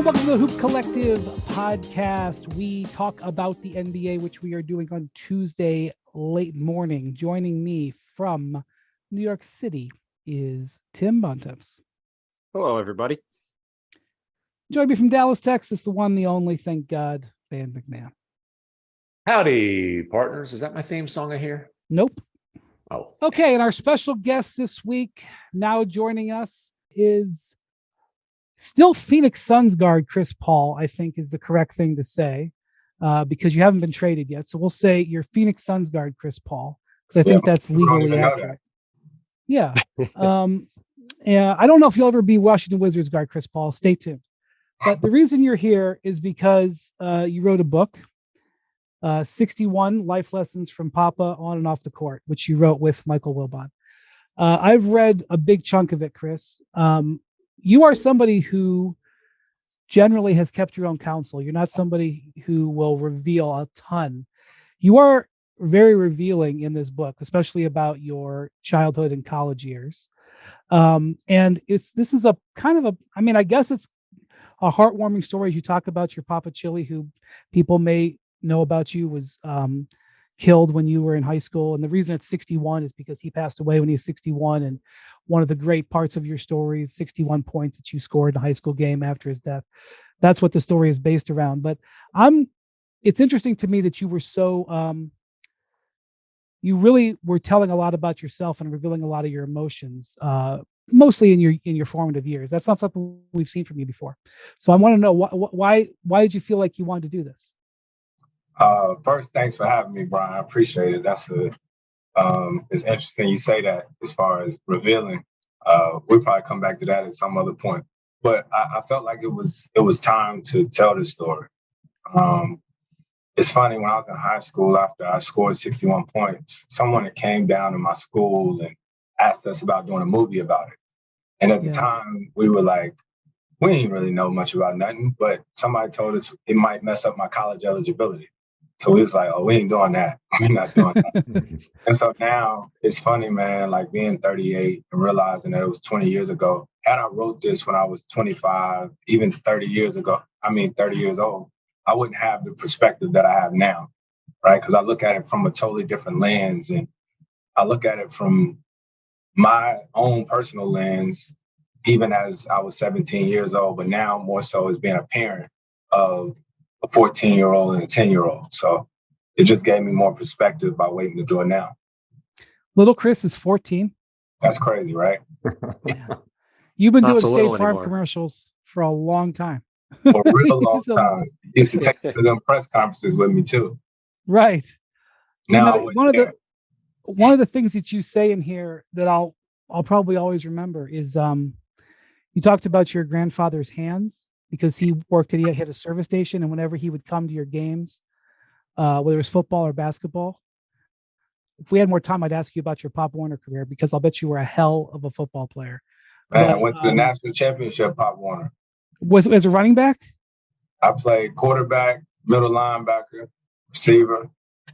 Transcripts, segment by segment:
Hello, welcome to the Hoop Collective podcast. We talk about the NBA, which we are doing on Tuesday late morning. Joining me from New York City is Tim Bontemps. Hello, everybody. Joining me from Dallas, Texas, the one, the only, thank God, Van MacMahon. Howdy, partners. Is that my theme song I hear? Nope. Oh. Okay, and our special guest this week, now joining us, is still Phoenix Suns guard Chris Paul, I think is the correct thing to say, because you haven't been traded yet. So we'll say you're Phoenix Suns guard Chris Paul, because I think that's legally accurate. Yeah. Yeah. I don't know if you'll ever be Washington Wizards guard Chris Paul. Stay tuned. But the reason you're here is because you wrote a book, 61 Life Lessons from Papa on and off the court, which you wrote with Michael Wilbon. I've read a big chunk of it, Chris. You are somebody who generally has kept your own counsel. You're not somebody who will reveal a ton. You are very revealing in this book, especially about your childhood and college years. And this is a kind of I guess it's a heartwarming story as you talk about your Papa Chili, who people may know about you was killed when you were in high school. And the reason it's 61 is because he passed away when he was 61. And one of the great parts of your story is 61 points that you scored in a high school game after his death. That's what the story is based around. But it's interesting to me that you were so, you really were telling a lot about yourself and revealing a lot of your emotions, mostly in your formative years. That's not something we've seen from you before. So I want to know why did you feel like you wanted to do this? First, thanks for having me, Brian. I appreciate it. It's interesting you say that as far as revealing. We'll probably come back to that at some other point. But I felt like it was time to tell this story. It's funny, when I was in high school, after I scored 61 points, someone that came down to my school and asked us about doing a movie about it. And at the time, we were like, we didn't really know much about nothing, but somebody told us it might mess up my college eligibility. So we was like, oh, we ain't doing that. We're not doing that. And so now it's funny, man, like being 38 and realizing that it was 20 years ago. Had I wrote this when I was 25, even 30 years old, I wouldn't have the perspective that I have now, right? Because I look at it from a totally different lens. And I look at it from my own personal lens, even as I was 17 years old, but now more so as being a parent of a 14-year-old and a 10-year-old. So it just gave me more perspective by waiting to do it now. Little Chris is 14. That's crazy, right? Yeah. You've been doing State Farm commercials for a long time. For a real long time. He used to take to them press conferences with me too. Right. Now one of the things that you say in here that I'll probably always remember is you talked about your grandfather's hands, because he had a service station, and whenever he would come to your games, whether it was football or basketball, if we had more time, I'd ask you about your Pop Warner career, because I'll bet you were a hell of a football player. Man, I went to the national championship, Pop Warner. Was as a running back? I played quarterback, middle linebacker, receiver.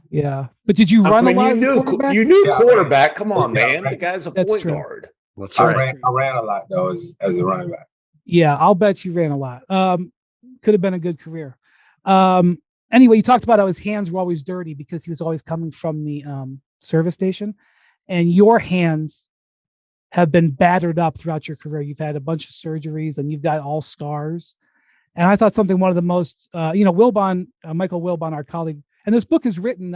Yeah, but did you run a lot as a quarterback? You knew quarterback. Come on, man. The guy's a point guard. That's right. I ran a lot, though, as a running back. Yeah, I'll bet you ran a lot. Could have been a good career. Anyway, you talked about how his hands were always dirty because he was always coming from the service station, and your hands have been battered up throughout your career. You've had a bunch of surgeries and you've got all scars. And I thought one of the most, Michael Wilbon, our colleague, and this book is written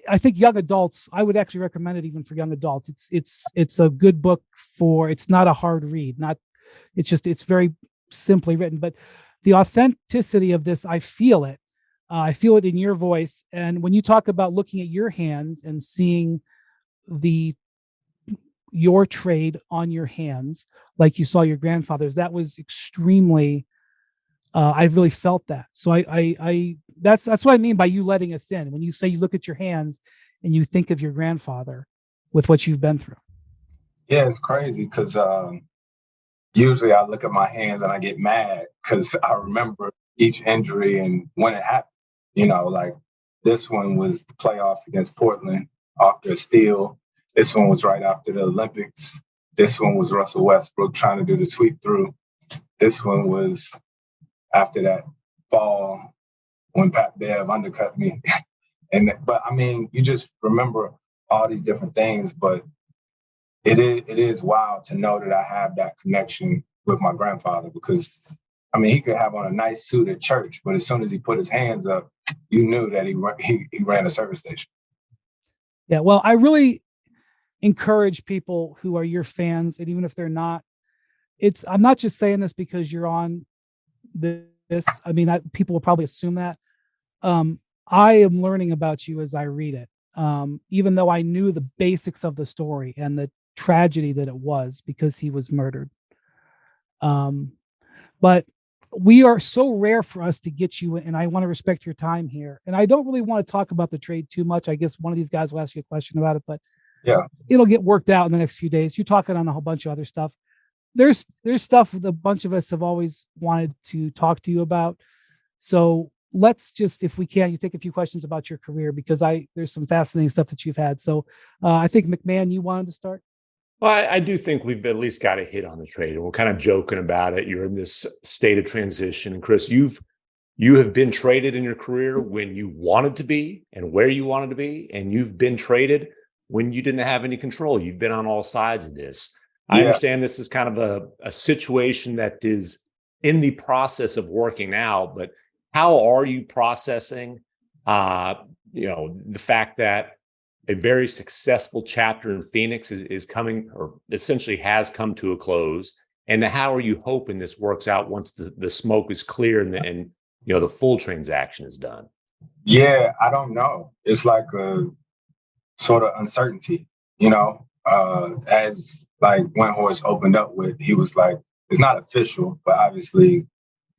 I think young adults, I would actually recommend it even for young adults. It's a good book it's not a hard read. It's very simply written, but the authenticity of this, I feel it. I feel it in your voice. And when you talk about looking at your hands and seeing your trade on your hands, like you saw your grandfather's, that was extremely, I really felt that. So that's what I mean by you letting us in. When you say you look at your hands and you think of your grandfather with what you've been through. Yeah, it's crazy because usually I look at my hands and I get mad because I remember each injury and when it happened. Like this one was the playoffs against Portland after a steal. This one was right after the Olympics. This one was Russell Westbrook trying to do the sweep through. this one was after that fall when Pat Bev undercut me. But I mean, you just remember all these different things, but it is wild to know that I have that connection with my grandfather, because I mean, he could have on a nice suit at church, but as soon as he put his hands up, you knew that he ran a service station. Yeah, well, I really encourage people who are your fans, and even if they're not, I'm not just saying this because you're on this. I mean, people will probably assume that. I am learning about you as I read it, even though I knew the basics of the story and the tragedy that it was because he was murdered. But we are so rare for us to get you, and I want to respect your time here. And I don't really want to talk about the trade too much. I guess one of these guys will ask you a question about it, but yeah, it'll get worked out in the next few days. You're talking on a whole bunch of other stuff. There's stuff that a bunch of us have always wanted to talk to you about. So let's just, if we can, you take a few questions about your career, because there's some fascinating stuff that you've had. So I think MacMahon, you wanted to start. Well, I do think we've at least got a hit on the trade, and we're kind of joking about it. You're in this state of transition, and Chris, you have been traded in your career when you wanted to be and where you wanted to be, and you've been traded when you didn't have any control. You've been on all sides of this. I understand this is kind of a situation that is in the process of working out, but how are you processing, the fact that a very successful chapter in Phoenix is coming, or essentially has come to a close? And how are you hoping this works out once the smoke is clear and the full transaction is done? Yeah, I don't know. It's like a sort of uncertainty, as like Windhorst opened up with, he was like, it's not official, but obviously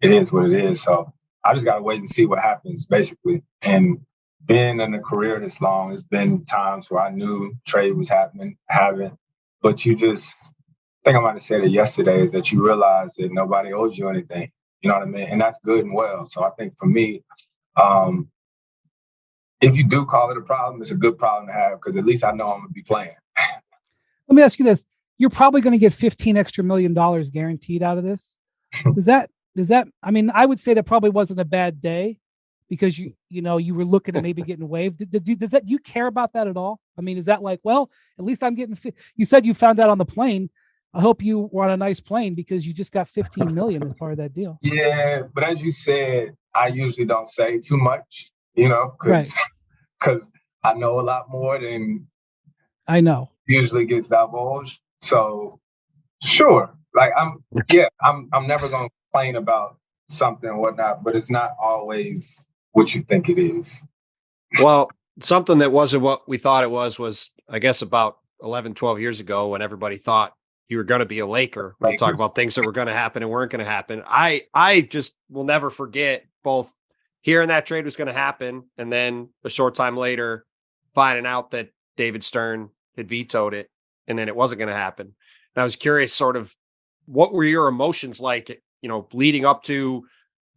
it is what it is. So I just got to wait and see what happens, basically. And being in a career this long, it's been times where I knew trade was happening, haven't. But I think I might have said it yesterday, is that you realize that nobody owes you anything. You know what I mean? And that's good and well. So I think for me, if you do call it a problem, it's a good problem to have, because at least I know I'm going to be playing. Let me ask you this. You're probably going to get $15 million guaranteed out of this. Does that, I mean, I would say that probably wasn't a bad day, because you were looking at maybe getting waived. Does that, you care about that at all? I mean, is that like, well, at least I'm getting, you said you found out on the plane. I hope you were on a nice plane, because you just got $15 million as part of that deal. Yeah, but as you said, I usually don't say too much, because I know a lot more than I know usually gets divulged. So sure, like I'm never going to complain about something or whatnot, but it's not always what you think it is. Well, something that wasn't what we thought it was, I guess, about 11, 12 years ago, when everybody thought you were going to be a Laker. When you talk about things that were going to happen and weren't going to happen. I just will never forget both hearing that trade was going to happen, and then a short time later finding out that David Stern had vetoed it, and then it wasn't going to happen. And I was curious, sort of, what were your emotions like, leading up to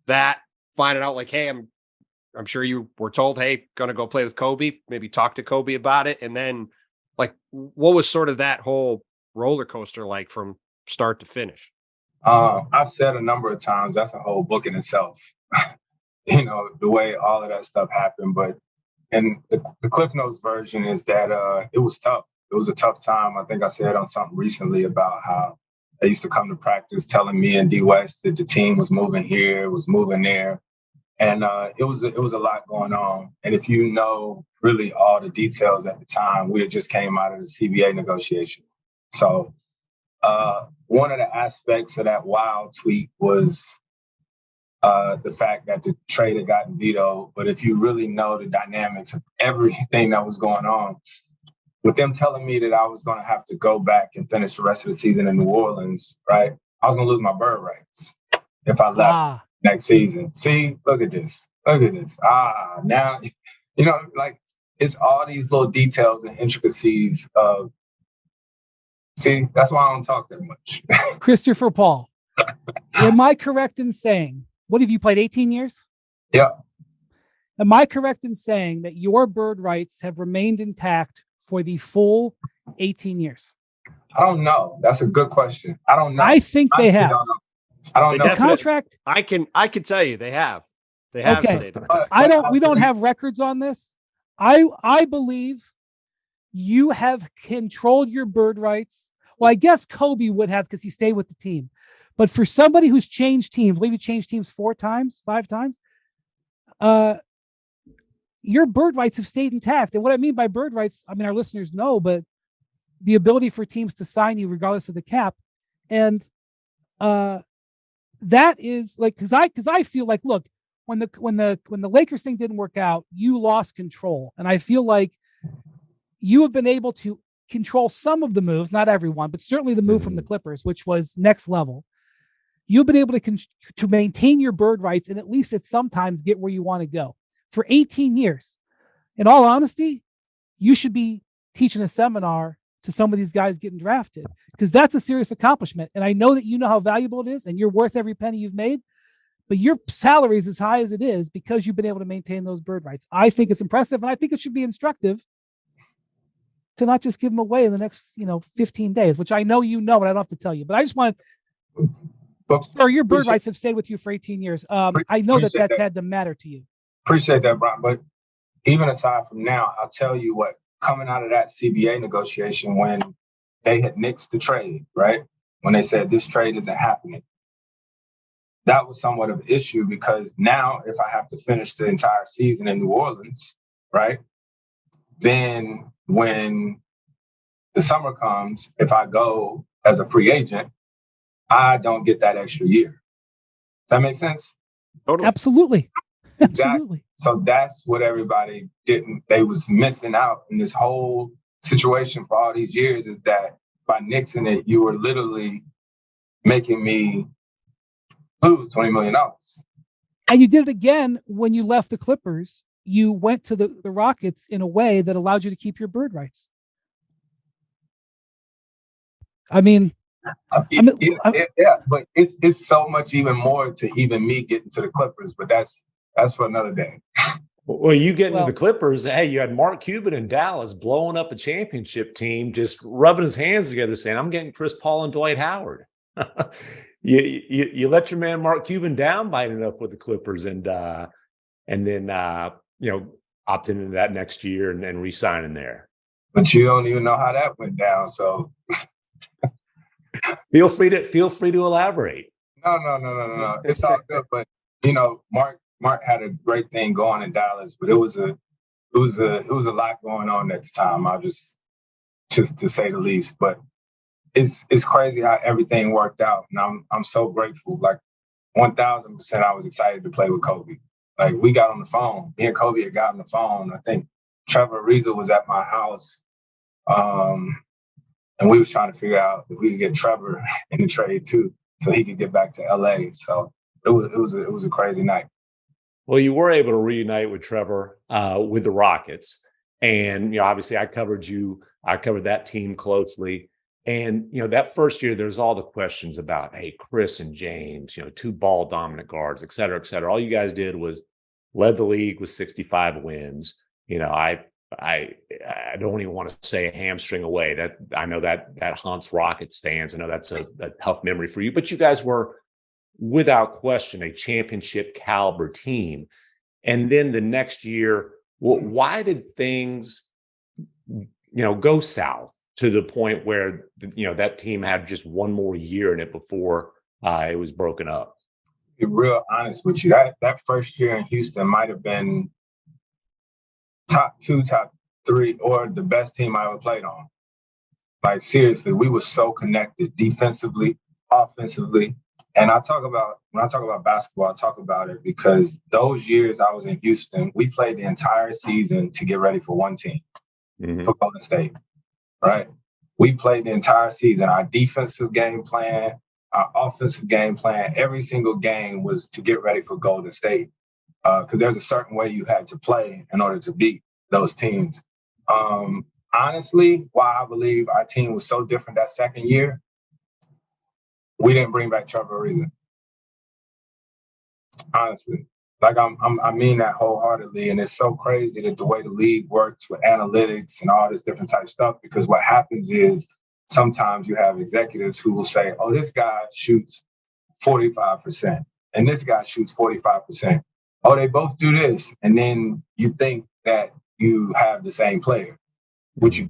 that, finding out like, hey, I'm sure you were told, hey, going to go play with Kobe, maybe talk to Kobe about it. And then like, what was sort of that whole roller coaster like from start to finish? I've said a number of times, that's a whole book in itself, the way all of that stuff happened. But and the Cliff Notes version is that it was tough. It was a tough time. I think I said on something recently about how they used to come to practice telling me and D West that the team was moving here, was moving there. And it was a lot going on. And if you know really all the details at the time, we had just came out of the CBA negotiation. So one of the aspects of that wild tweet was the fact that the trade had gotten vetoed. But if you really know the dynamics of everything that was going on, with them telling me that I was going to have to go back and finish the rest of the season in New Orleans, right? I was going to lose my bird rights if I left next season. See, look at this. Now, like, it's all these little details and intricacies of, see, that's why I don't talk that much. Christopher Paul, am I correct in saying, what have you played, 18 years? Yeah. Am I correct in saying that your bird rights have remained intact for the full 18 years? I don't know. That's a good question. I don't know. I think they have. I don't know. The contract. I can tell you they have Okay. stated. We don't have records on this. I believe you have controlled your bird rights. Well, I guess Kobe would have because he stayed with the team. But for somebody who's changed teams, I believe he changed teams 5 times, your bird rights have stayed intact. And what I mean by bird rights, I mean, our listeners know, but the ability for teams to sign you regardless of the cap. And that is like, because I feel like, look, when the Lakers thing didn't work out, you lost control. And I feel like you have been able to control some of the moves, not everyone, but certainly the move from the Clippers, which was next level. You've been able to maintain your bird rights and at least at sometimes get where you want to go for 18 years. In all honesty, you should be teaching a seminar to some of these guys getting drafted because that's a serious accomplishment. And I know that you know how valuable it is and you're worth every penny you've made, but your salary is as high as it is because you've been able to maintain those bird rights. I think it's impressive and I think it should be instructive to not just give them away in the next, 15 days, which I know you know, and I don't have to tell you, but I just want to, sir, your bird rights have stayed with you for 18 years. I know that's had to matter to you. Appreciate that, Brian. But even aside from now, I'll tell you what, coming out of that CBA negotiation when they had nixed the trade, right? When they said this trade isn't happening, that was somewhat of an issue because now if I have to finish the entire season in New Orleans, right? Then when the summer comes, if I go as a free agent, I don't get that extra year. Does that make sense? Totally. Absolutely. Exactly. Absolutely. So that's what everybody they was missing out in this whole situation for all these years is that by nixing it, you were literally making me lose $20 million. And you did it again when you left the Clippers. You went to the Rockets in a way that allowed you to keep your bird rights. I mean, yeah, but it's so much even more to even me getting to the Clippers, but that's for another day. Well, you get into the Clippers. Hey, you had Mark Cuban in Dallas blowing up a championship team, just rubbing his hands together, saying, "I'm getting Chris Paul and Dwight Howard." you let your man Mark Cuban down by ending up with the Clippers, and then opting into that next year and then re-signing there. But you don't even know how that went down, so feel free to elaborate. No. It's all good, but Mark had a great thing going in Dallas, but it was a lot going on at the time. I'll just to say the least. But it's crazy how everything worked out, and I'm so grateful. Like 1,000%, I was excited to play with Kobe. Like we got on the phone. Me and Kobe had got on the phone. I think Trevor Ariza was at my house, and we was trying to figure out if we could get Trevor in the trade too, so he could get back to LA. So it was a crazy night. Well, you were able to reunite with Trevor with the Rockets. And, obviously I covered that team closely. And, that first year, there's all the questions about, hey, Chris and James, 2 ball dominant guards, et cetera, et cetera. All you guys did was led the league with 65 wins. I don't even want to say a hamstring away. That I know that haunts Rockets fans. I know that's a tough memory for you, but you guys were without question a championship caliber team. And then the next year, why did things, go south to the point where, that team had just one more year in it before it was broken up? To be real honest with you, that first year in Houston might have been top 2, top 3, or the best team I ever played on. Like seriously, we were so connected defensively, offensively. And when I talk about basketball, I talk about it because those years I was in Houston, we played the entire season to get ready for one team, for Golden State, right? We played the entire season. Our defensive game plan, our offensive game plan, every single game was to get ready for Golden State because there's a certain way you had to play in order to beat those teams. Honestly, why I believe our team was so different that second year, we didn't bring back Trevor Ariza. Honestly, like I mean that wholeheartedly, and it's so crazy that the way the league works with analytics and all this different type of stuff. Because what happens is sometimes you have executives who will say, "Oh, this guy shoots 45%. And this guy shoots 45%. Oh, they both do this. And then you think that you have the same player, which you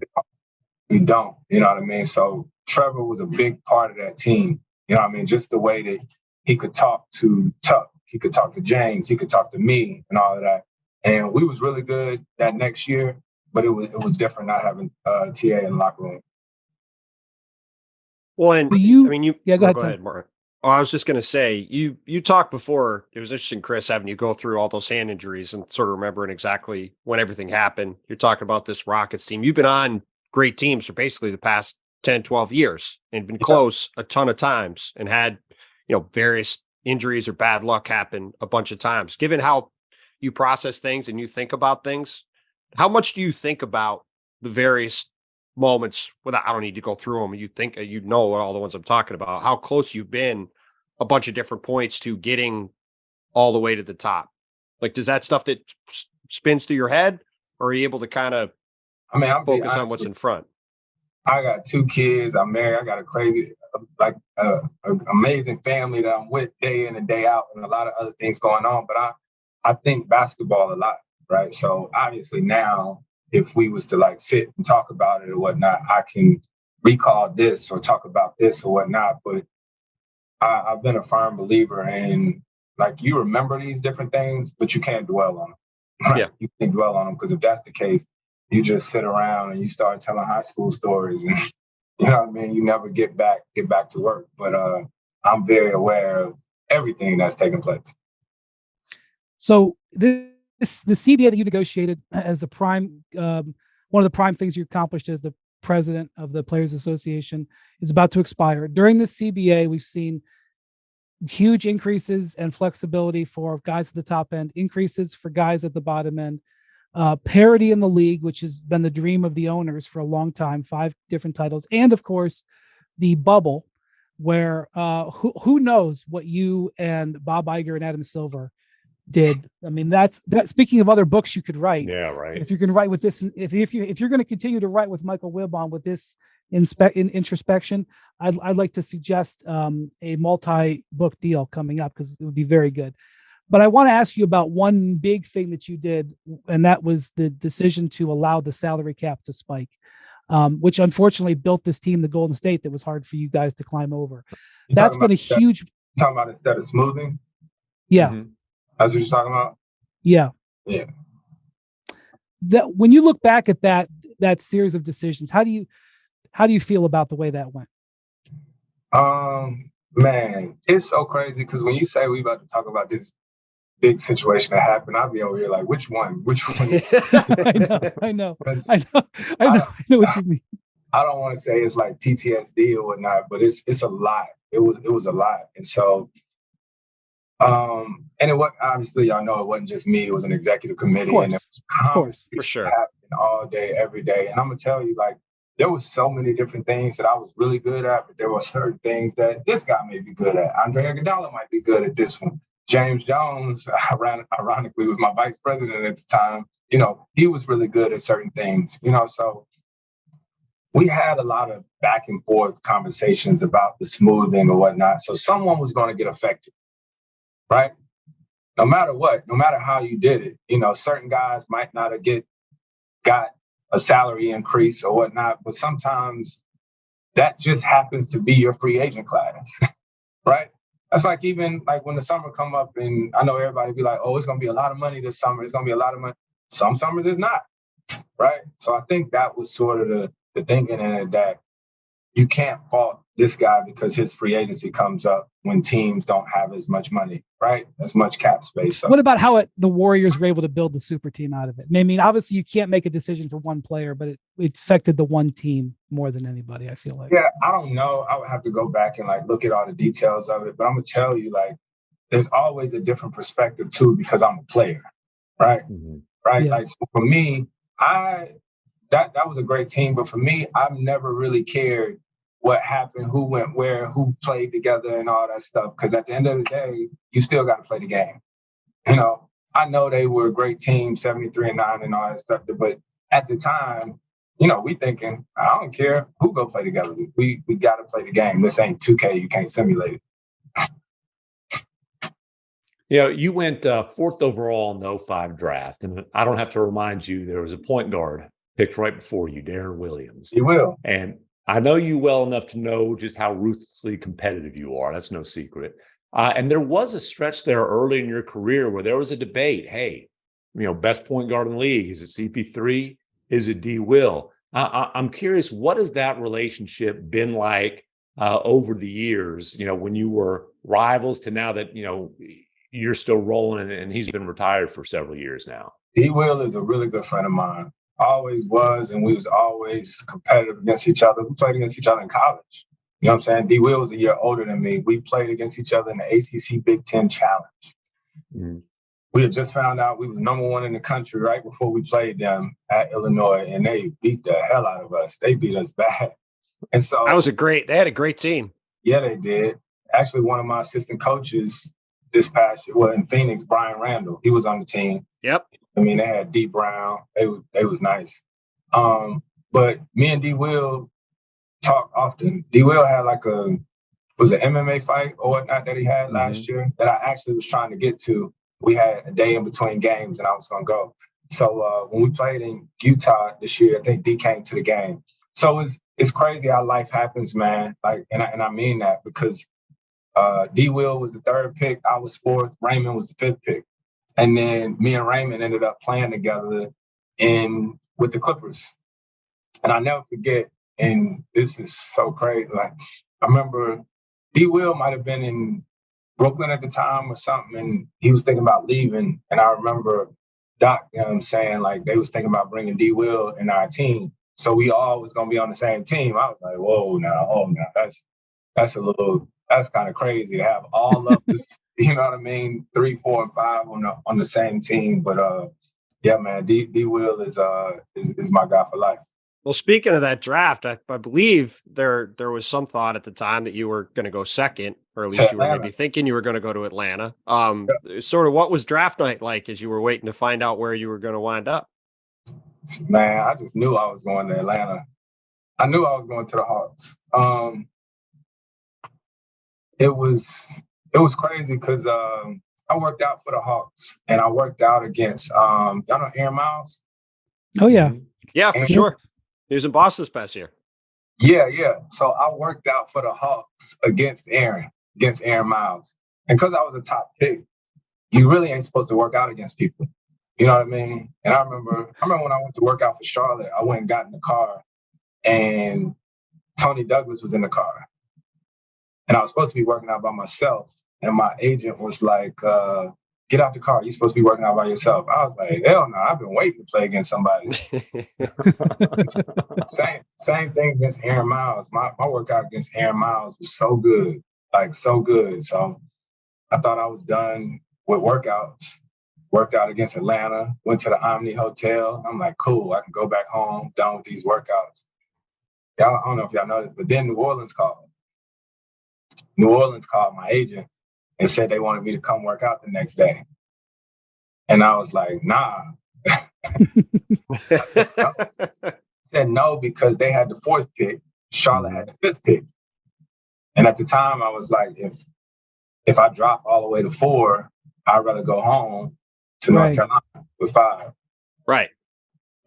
don't, you know what I mean? So Trevor was a big part of that team. You know what I mean? Just the way that he could talk to Tuck, he could talk to James, he could talk to me and all of that. And we was really good that next year, but it was different not having TA in the locker room. Well, and Go ahead, Mark. Oh, I was just going to say, you talked before. It was interesting, Chris, having you go through all those hand injuries and sort of remembering exactly when everything happened. You're talking about this Rockets team. You've been on great teams for basically the past 10, 12 years and been close a ton of times and had, various injuries or bad luck happen a bunch of times. Given how you process things and you think about things, how much do you think about the various moments without, I don't need to go through them. You think, all the ones I'm talking about, how close you've been a bunch of different points to getting all the way to the top. Like, does that stuff that spins through your head, or are you able to kind of focus on what's in front? I got 2 kids. I'm married. I got a crazy, amazing family that I'm with day in and day out, and a lot of other things going on. But I think basketball a lot, right? So obviously now, if we was to sit and talk about it or whatnot, I can recall this or talk about this or whatnot. But I've been a firm believer in you remember these different things, but you can't dwell on them. Right? Yeah. You can't dwell on them, because if that's the case, you just sit around and you start telling high school stories, and you know what I mean. You never get back to work. But I'm very aware of everything that's taking place. So the CBA that you negotiated as the prime, one of the prime things you accomplished as the president of the Players Association, is about to expire. During this CBA, we've seen huge increases and flexibility for guys at the top end, increases for guys at the bottom end, parity in the league, which has been the dream of the owners for a long time, 5 different titles, and of course the bubble, where who knows what you and Bob Iger and Adam Silver did. I mean, that's speaking of other books you could write. Yeah, right. If you're going to write with this, if you're going to continue to write with Michael Wilbon with this introspection, I'd like to suggest a multi-book deal coming up, because it would be very good. But I want to ask you about one big thing that you did, and that was the decision to allow the salary cap to spike, which unfortunately built this team, the Golden State, that was hard for you guys to climb over. That's been a huge. Talking about instead of smoothing. Yeah. Mm-hmm. That's what you're talking about? Yeah. Yeah. That when you look back at that series of decisions, how do you feel about the way that went? Man, it's so crazy, because when you say we about to talk about this big situation that happened, I'll be over here like, which one? I know what you mean. I don't want to say it's like PTSD or whatnot, but it's a lot. It was a lot. And so and it was, obviously, y'all know, it wasn't just me. It was an executive committee, and it was constantly for sure happening all day, every day. And I'm gonna tell you, there was so many different things that I was really good at, but there were certain things that this guy may be good at. Andre Iguodala might be good at this one. James Jones, ironically, was my vice president at the time. He was really good at certain things. So we had a lot of back and forth conversations about the smoothing or whatnot. So someone was going to get affected. Right? No matter what, no matter how you did it, certain guys might not have got a salary increase or whatnot, but sometimes that just happens to be your free agent class, right? That's even when the summer come up, and I know everybody be like, oh, it's going to be a lot of money this summer. It's going to be a lot of money. Some summers it's not, right? So I think that was sort of the thinking in it, that you can't fault this guy because his free agency comes up when teams don't have as much money, right? As much cap space. So. What about how the Warriors were able to build the super team out of it? I mean, obviously you can't make a decision for one player, but it's affected the one team more than anybody, I feel like. Yeah, I don't know. I would have to go back and look at all the details of it, but I'm gonna tell you, there's always a different perspective too, because I'm a player, right? Mm-hmm. Right. Yeah. So for me, that was a great team, but for me, I've never really cared what happened, who went where, who played together, and all that stuff. Because at the end of the day, you still got to play the game. I know they were a great team, 73-9 and all that stuff. But at the time, we thinking, I don't care who go play together. We got to play the game. This ain't 2K. You can't simulate it. You went fourth overall in the 05 draft, and I don't have to remind you there was a point guard picked right before you, Darren Williams. You will. And I know you well enough to know just how ruthlessly competitive you are. That's no secret. And there was a stretch there early in your career where there was a debate. Hey, best point guard in the league. Is it CP3? Is it D. Will? I'm curious, what has that relationship been like over the years, when you were rivals to now that, you're still rolling and he's been retired for several years now? D. Will is a really good friend of mine. Always was, and we was always competitive against each other. We played against each other in college. You know what I'm saying? D. Will was a year older than me. We played against each other in the ACC Big Ten Challenge. Mm-hmm. We had just found out we was number one in the country right before we played them at Illinois, and they beat the hell out of us. They beat us bad. And so they had a great team. Yeah, they did. Actually, one of my assistant coaches this past year, in Phoenix, Brian Randall, he was on the team. Yep. I mean, they had D. Brown. They was nice. But me and D. Will talk often. D. Will had an MMA fight or whatnot that he had last year that I actually was trying to get to. We had a day in between games and I was going to go. So when we played in Utah this year, I think D came to the game. So it's crazy how life happens, man. And I mean that because D. Will was the third pick. I was fourth. Raymond was the fifth pick. And then me and Raymond ended up playing together with the Clippers. And I never forget, and this is so crazy. I remember D. Will might have been in Brooklyn at the time or something, and he was thinking about leaving. And I remember Doc saying they was thinking about bringing D. Will in our team. So we all was going to be on the same team. I was like, whoa, now, that's kind of crazy to have all of this, you know what I mean? 3, 4, and 5 on the same team. But yeah, man, D. Will is my guy for life. Well, speaking of that draft, I believe there was some thought at the time that you were going to go second, or at least you were maybe thinking you were going to go to Atlanta. Sort of what was draft night like as you were waiting to find out where you were going to wind up? Man, I just knew I was going to Atlanta. I knew I was going to the Hawks. It was crazy because I worked out for the Hawks and I worked out against y'all know Aaron Miles? Oh yeah. Yeah, for sure. He was in Boston this past year. Yeah. So I worked out for the Hawks against Aaron Miles. And because I was a top pick, you really ain't supposed to work out against people. You know what I mean? And I remember when I went to work out for Charlotte, I went and got in the car and Tony Douglas was in the car. And I was supposed to be working out by myself. And my agent was like, get out the car. You're supposed to be working out by yourself. I was like, hell no, I've been waiting to play against somebody. Same thing against Aaron Miles. My workout against Aaron Miles was so good, so good. So I thought I was done with workouts. Worked out against Atlanta, went to the Omni Hotel. I'm like, cool, I can go back home, done with these workouts. I don't know if y'all know this, but then New Orleans called. New Orleans called my agent and said they wanted me to come work out the next day. And I was like, nah. I said no because they had the 4th pick. Charlotte had the 5th pick. And at the time, I was like, if I drop all the way to 4, I'd rather go home to North Carolina with 5. Right.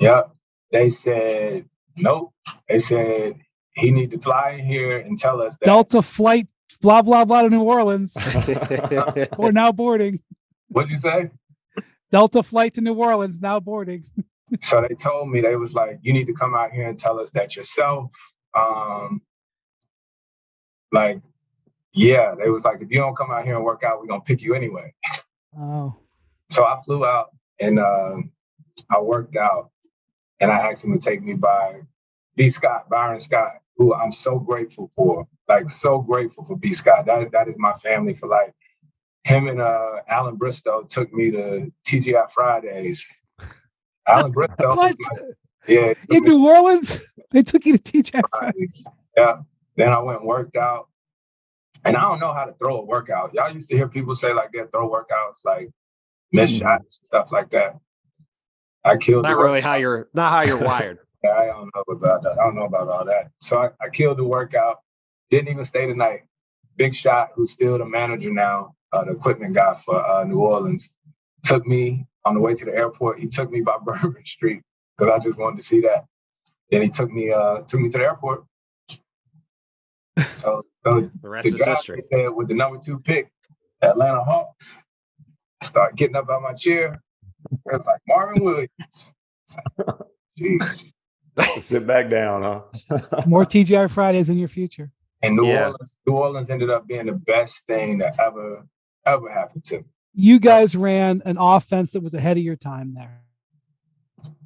Yep. They said, nope. They said, he need to fly in here and tell us that. Delta flight, blah, blah, blah to New Orleans. We're now boarding. What'd you say? Delta flight to New Orleans, now boarding. So they told me, they was like, you need to come out here and tell us that yourself. Yeah, they was like, if you don't come out here and work out, we're going to pick you anyway. Oh. So I flew out and I worked out and I asked him to take me by Byron Scott, who I'm so grateful for. So grateful for B. Scott. That is my family for life. Him and Alan Bristow took me to TGI Fridays. Alan Bristow. What? Yeah. In New Orleans? They took you to TGI Fridays. Yeah. Then I went and worked out. And I don't know how to throw a workout. Y'all used to hear people say they throw workouts, miss shots, stuff like that. I killed not really how you're wired. Yeah, I don't know about that. I don't know about all that. So I killed the workout. Didn't even stay the night. Big Shot, who's still the manager now, the equipment guy for New Orleans, took me on the way to the airport. He took me by Bourbon Street because I just wanted to see that. Then he took me to the airport. So the rest is history. They said with the number 2 pick, the Atlanta Hawks, I start getting up out my chair. It was like Marvin Williams. Jeez. Sit back down, huh? More TGI Fridays in your future. And New Orleans ended up being the best thing that ever happened to me. You guys ran an offense that was ahead of your time there.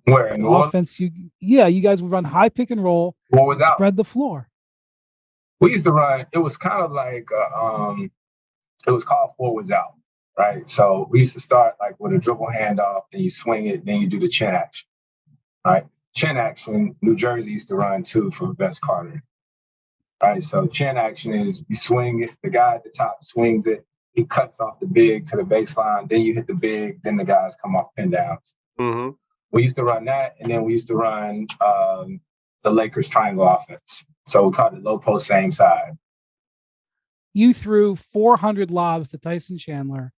Where in New offense, you guys would run high pick and roll. What was out? Spread the floor. We used to run. It was kind of like it was called forwards out, right? So we used to start like with a dribble handoff, then you swing it, then you do the chin action, right? Chin action, New Jersey used to run too for Vince Carter, right? So chin action is you swing it, the guy at the top swings it, he cuts off the big to the baseline, then you hit the big, then the guys come off pin downs. Mm-hmm. We used to run that, and then we used to run the Lakers triangle offense. So we called it low post, same side. You threw 400 lobs to Tyson Chandler,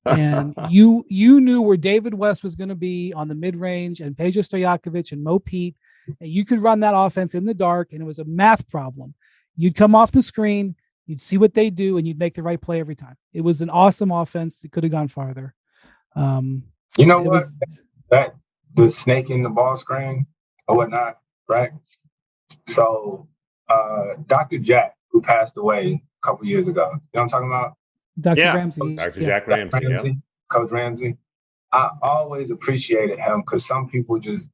and you knew where David West was going to be on the mid range, and Peja Stojakovic and Mo Pete, and you could run that offense in the dark, and it was a math problem. You'd come off the screen, you'd see what they do, and you'd make the right play every time. It was an awesome offense. It could have gone farther. You know what? That the snake in the ball screen or whatnot, right? So Dr. Jack, who passed away a couple years ago, you know what I'm talking about? Dr. Ramsey. Dr. Jack Ramsey, yeah. Coach Ramsey. I always appreciated him because some people just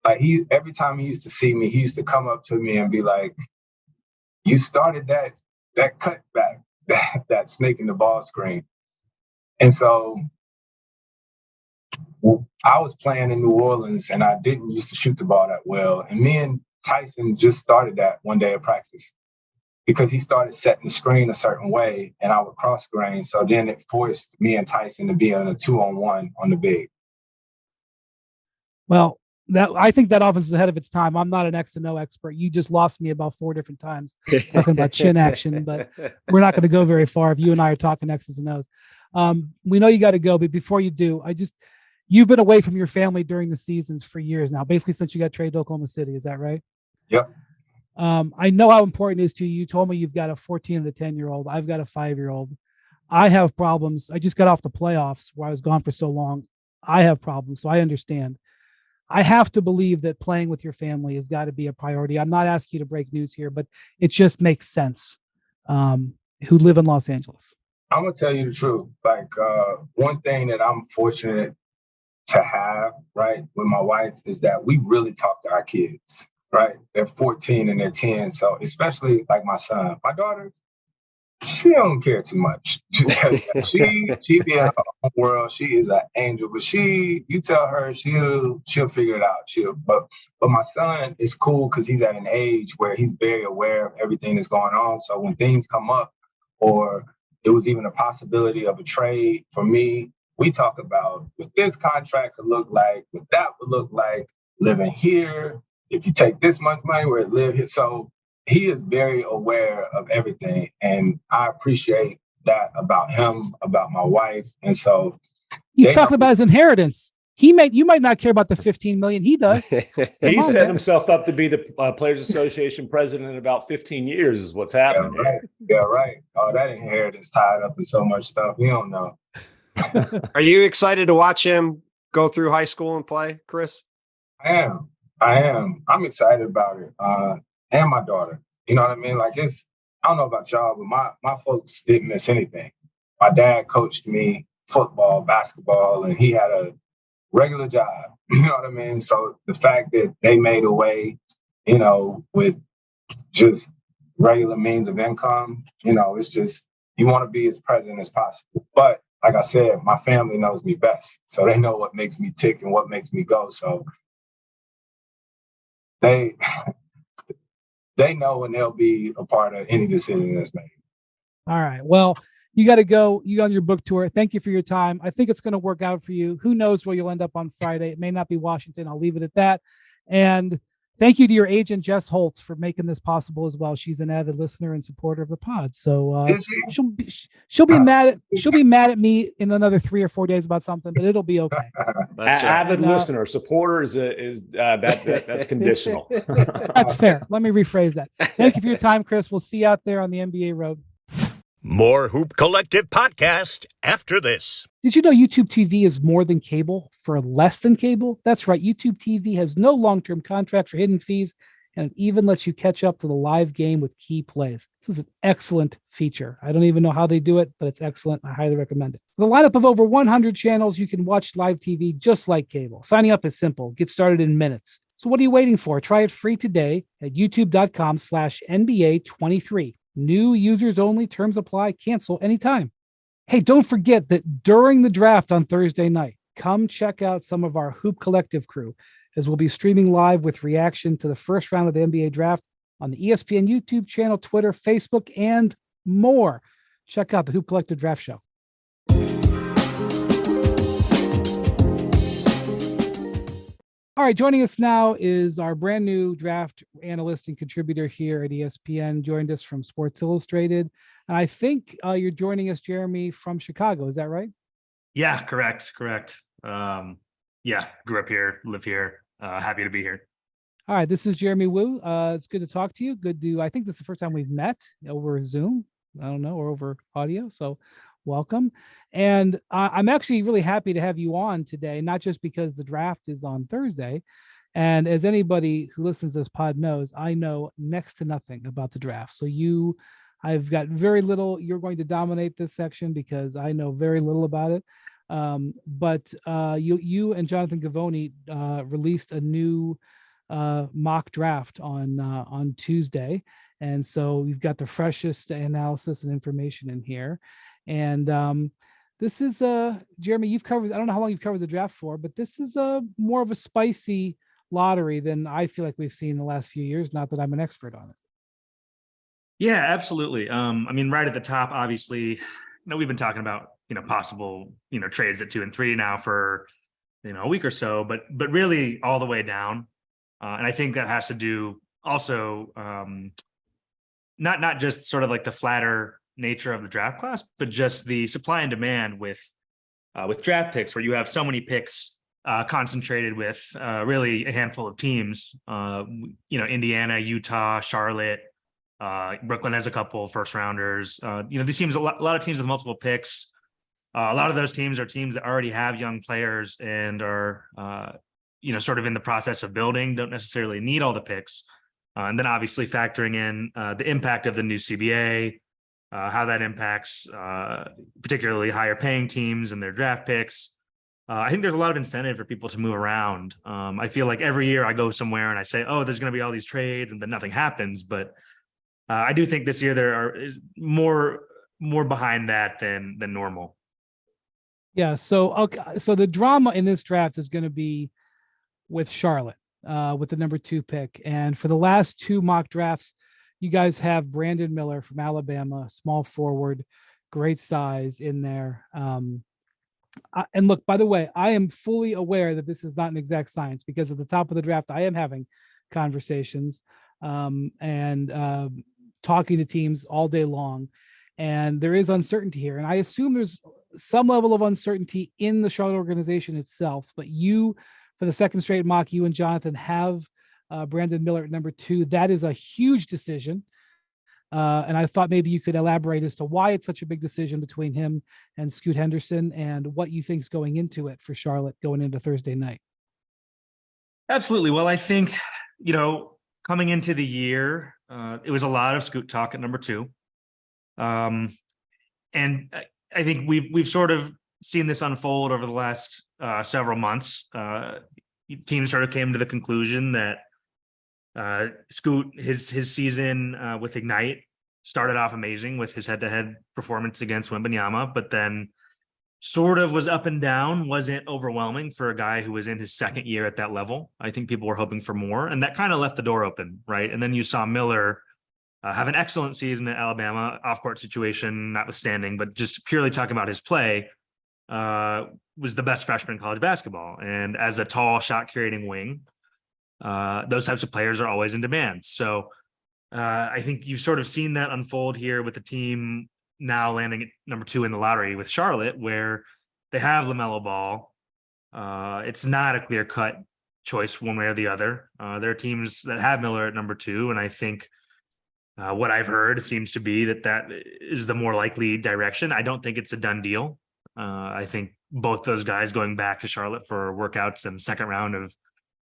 like every time he used to see me, he used to come up to me and be like, you started that cutback, that snake in the ball screen. And so I was playing in New Orleans and I didn't used to shoot the ball that well. And me and Tyson just started that one day of practice because he started setting the screen a certain way and I would cross grain. So then it forced me and Tyson to be on a 2-on-1 on the big. Well, I think that offense is ahead of its time. I'm not an X and O expert. You just lost me about 4 different times talking about chin action, but we're not going to go very far if you and I are talking X's and O's. We know you got to go, but before you do, you've been away from your family during the seasons for years now, basically since you got traded to Oklahoma City. Is that right? Yep. I know how important it is to you. You told me you've got a 14 and a 10-year-old. I've got a 5-year-old. I have problems. I just got off the playoffs where I was gone for so long. I have problems, so I understand. I have to believe that playing with your family has got to be a priority. I'm not asking you to break news here, but it just makes sense. Who live in Los Angeles. I'm going to tell you the truth. Like one thing that I'm fortunate to have, right, with my wife is that we really talk to our kids, right? They're 14 and they're 10. So especially like my son, my daughter, she don't care too much. She be in her own world. She is an angel, but you tell her she'll figure it out. But my son is cool because he's at an age where he's very aware of everything that's going on. So when things come up, or it was even a possibility of a trade for me, we talk about what this contract could look like, what that would look like, living here. If you take this much money, where it live here. So he is very aware of everything. And I appreciate that about him, about my wife. And so he's talking about his inheritance. You might not care about the 15 million. He does. He set himself up to be the Players Association president in about 15 years is what's happening. Yeah, right. Yeah, right. Oh, that inheritance tied up in so much stuff. We don't know. Are you excited to watch him go through high school and play, Chris? I am. I'm excited about it. And my daughter. You know what I mean? Like I don't know about y'all, but my folks didn't miss anything. My dad coached me football, basketball, and he had a regular job. You know what I mean? So the fact that they made a way, with just regular means of income, it's just, you want to be as present as possible. But like I said, my family knows me best. So they know what makes me tick and what makes me go. So they know and they'll be a part of any decision that's made. All right. Well, you got to go. You on your book tour. Thank you for your time. I think it's going to work out for you. Who knows where you'll end up on Friday? It may not be Washington. I'll leave it at that. And thank you to your agent, Jess Holtz, for making this possible as well. She's an avid listener and supporter of the pod. So Is she? she'll be mad at me in another 3 or 4 days about something, but it'll be okay. That's right. Avid And, listener, supporter that's conditional. That's fair. Let me rephrase that. Thank you for your time, Chris. We'll see you out there on the NBA road. More Hoop Collective podcast after this. Did you know YouTube TV is more than cable for less than cable? That's right. YouTube TV has no long-term contracts or hidden fees, and it even lets you catch up to the live game with key plays. This is an excellent feature. I don't even know how they do it, but it's excellent. I highly recommend it. With a lineup of over 100 channels, you can watch live TV just like cable. Signing up is simple. Get started in minutes. So what are you waiting for? Try it free today at youtube.com/NBA23. New users only. Terms apply. Cancel anytime. Hey, don't forget that during the draft on Thursday night, come check out some of our Hoop Collective crew, as we'll be streaming live with reaction to the first round of the NBA draft on the ESPN YouTube channel, Twitter, Facebook, and more. Check out the Hoop Collective Draft Show. All right, joining us now is our brand new draft analyst and contributor here at ESPN, joined us from Sports Illustrated. And I think you're joining us, Jeremy, from Chicago. Is that right? Yeah, correct. Yeah, grew up here, live here. Happy to be here. All right, this is Jeremy Wu. It's good to talk to you. I think this is the first time we've met over Zoom, I don't know, or over audio. So welcome. And I'm actually really happy to have you on today, not just because the draft is on Thursday. And as anybody who listens to this pod knows, I know next to nothing about the draft. So I've got very little. You're going to dominate this section because I know very little about it. But you and Jonathan Gavoni released a new mock draft on Tuesday. And so we've got the freshest analysis and information in here. And this is Jeremy, you've covered, I don't know how long you've covered the draft for, but this is more of a spicy lottery than I feel like we've seen in the last few years. Not that I'm an expert on it. Yeah, absolutely. I mean, right at the top, obviously, we've been talking about, possible, trades at 2 and 3 now for, a week or so, but really all the way down. And I think that has to do also not just sort of like the flatter nature of the draft class, but just the supply and demand with draft picks, where you have so many picks concentrated with really a handful of teams. Indiana, Utah, Charlotte, Brooklyn has a couple first rounders. These teams, a lot of teams with multiple picks. A lot of those teams are teams that already have young players and are sort of in the process of building, don't necessarily need all the picks. And then obviously factoring in the impact of the new CBA, how that impacts particularly higher paying teams and their draft picks. I think there's a lot of incentive for people to move around. I feel like every year I go somewhere and I say, oh, there's going to be all these trades, and then nothing happens. But I do think this year is more behind that than normal. Yeah. So the drama in this draft is going to be with Charlotte, with the number 2 pick. And for the last 2 mock drafts, you guys have Brandon Miller from Alabama, small forward, great size in there. And look, by the way, I am fully aware that this is not an exact science, because at the top of the draft, I am having conversations and talking to teams all day long. And there is uncertainty here. And I assume there's some level of uncertainty in the Charlotte organization itself. But you, for the second straight mock, you and Jonathan have Brandon Miller at number 2. That is a huge decision. And I thought maybe you could elaborate as to why it's such a big decision between him and Scoot Henderson, and what you think is going into it for Charlotte going into Thursday night. Absolutely. Well, I think, coming into the year, it was a lot of Scoot talk at number 2. And I think we've sort of seen this unfold over the last several months. Teams sort of came to the conclusion that Scoot, his season with Ignite started off amazing with his head-to-head performance against Wembanyama, but then sort of was up and down, wasn't overwhelming for a guy who was in his second year at that level. I think people were hoping for more, and that kind of left the door open, right? And then you saw Miller have an excellent season at Alabama, off-court situation notwithstanding, but just purely talking about his play, was the best freshman in college basketball. And as a tall shot-creating wing, those types of players are always in demand. So I think you've sort of seen that unfold here with the team now landing at number 2 in the lottery with Charlotte, where they have LaMelo Ball. It's not a clear-cut choice one way or the other. There are teams that have Miller at number 2, and I think what I've heard seems to be that is the more likely direction. I don't think it's a done deal. I think both those guys going back to Charlotte for workouts and second round of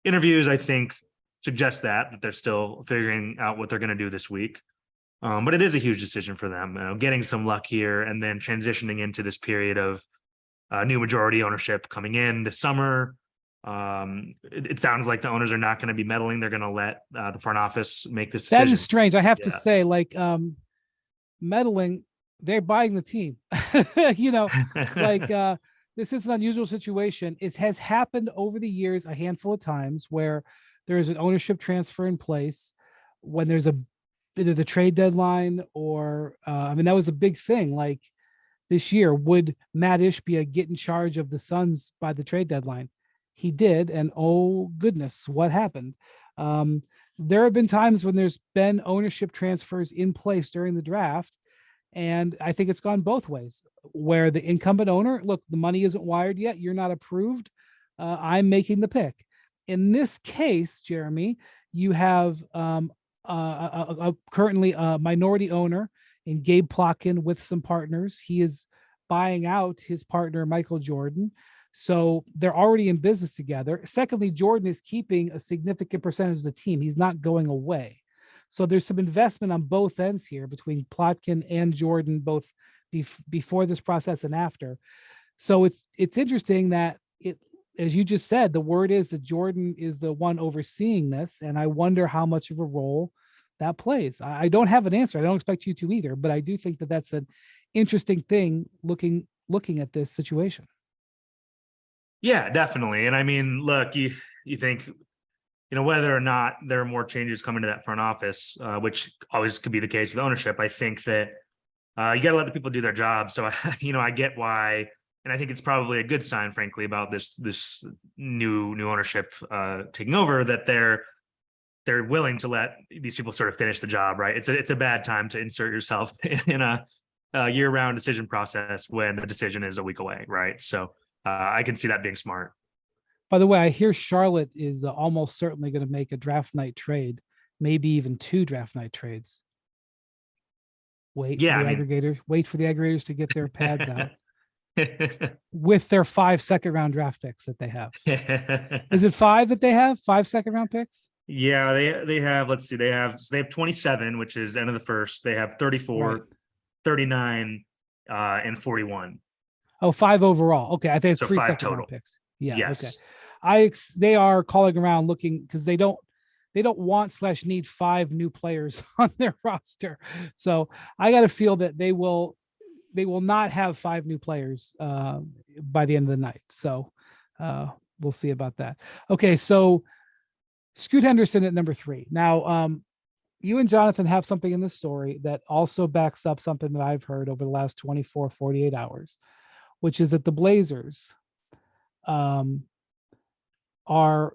interviews, I think, suggest that they're still figuring out what they're going to do this week. But it is a huge decision for them, getting some luck here and then transitioning into this period of new majority ownership coming in this summer. It sounds like the owners are not going to be meddling. They're going to let the front office make this decision. That is strange. I have to say, like, meddling, they're buying the team. This is an unusual situation. It has happened over the years a handful of times where there is an ownership transfer in place when there's either the trade deadline or that was a big thing. Like this year, would Matt Ishbia get in charge of the Suns by the trade deadline? He did, and oh goodness, what happened? There have been times when there's been ownership transfers in place during the draft, and I think it's gone both ways, where the incumbent owner, look, the money isn't wired yet, you're not approved, I'm making the pick. In this case, Jeremy, you have currently a minority owner in Gabe Plotkin with some partners. He is buying out his partner, Michael Jordan. So they're already in business together. Secondly, Jordan is keeping a significant percentage of the team. He's not going away. So there's some investment on both ends here between Plotkin and Jordan, both before this process and after. So it's interesting that as you just said, the word is that Jordan is the one overseeing this, and I wonder how much of a role that plays. I don't have an answer. I don't expect you to either, but I do think that that's an interesting thing looking at this situation. Yeah, definitely. And I mean, look, you think, whether or not there are more changes coming to that front office, which always could be the case with ownership. I think that you got to let the people do their job. So, I get why. And I think it's probably a good sign, frankly, about this new ownership taking over, that they're willing to let these people sort of finish the job, right? It's a bad time to insert yourself in a year-round decision process when the decision is a week away, right? So I can see that being smart. By the way, I hear Charlotte is almost certainly going to make a draft night trade, maybe even 2 draft night trades. Wait for the aggregators to get their pads out. With their 5 second-round draft picks that they have. Is it 5 that they have? 5 second-round picks? Yeah, they have, let's see, they have 27, which is end of the first. They have 34, right. 39, and 41. Oh, 5 overall. Okay, I think it's 3 second-round picks. Yeah, yes. Okay. They are calling around looking, because they don't want/need 5 new players on their roster. So I got to feel that they will not have 5 new players by the end of the night. So we'll see about that. Okay, so Scoot Henderson at number 3. Now, you and Jonathan have something in this story that also backs up something that I've heard over the last 24, 48 hours, which is that the Blazers are,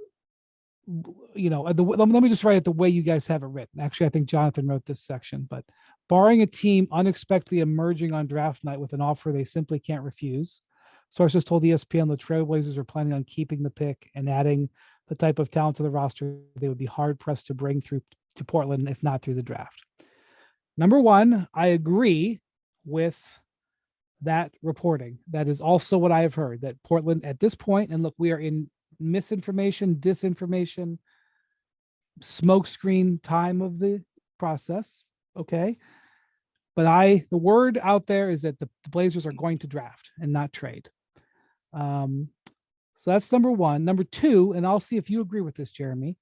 let me just write it the way you guys have it written. Actually, I think Jonathan wrote this section, but barring a team unexpectedly emerging on draft night with an offer they simply can't refuse, sources told ESPN the Trailblazers are planning on keeping the pick and adding the type of talent to the roster they would be hard-pressed to bring through to Portland, if not through the draft. Number one, I agree with that reporting. That is also what I have heard, that Portland at this point, and look, we are in misinformation, disinformation, smokescreen time of the process. Okay. But the word out there is that the Blazers are going to draft and not trade. So that's number one. Number two, and I'll see if you agree with this, Jeremy.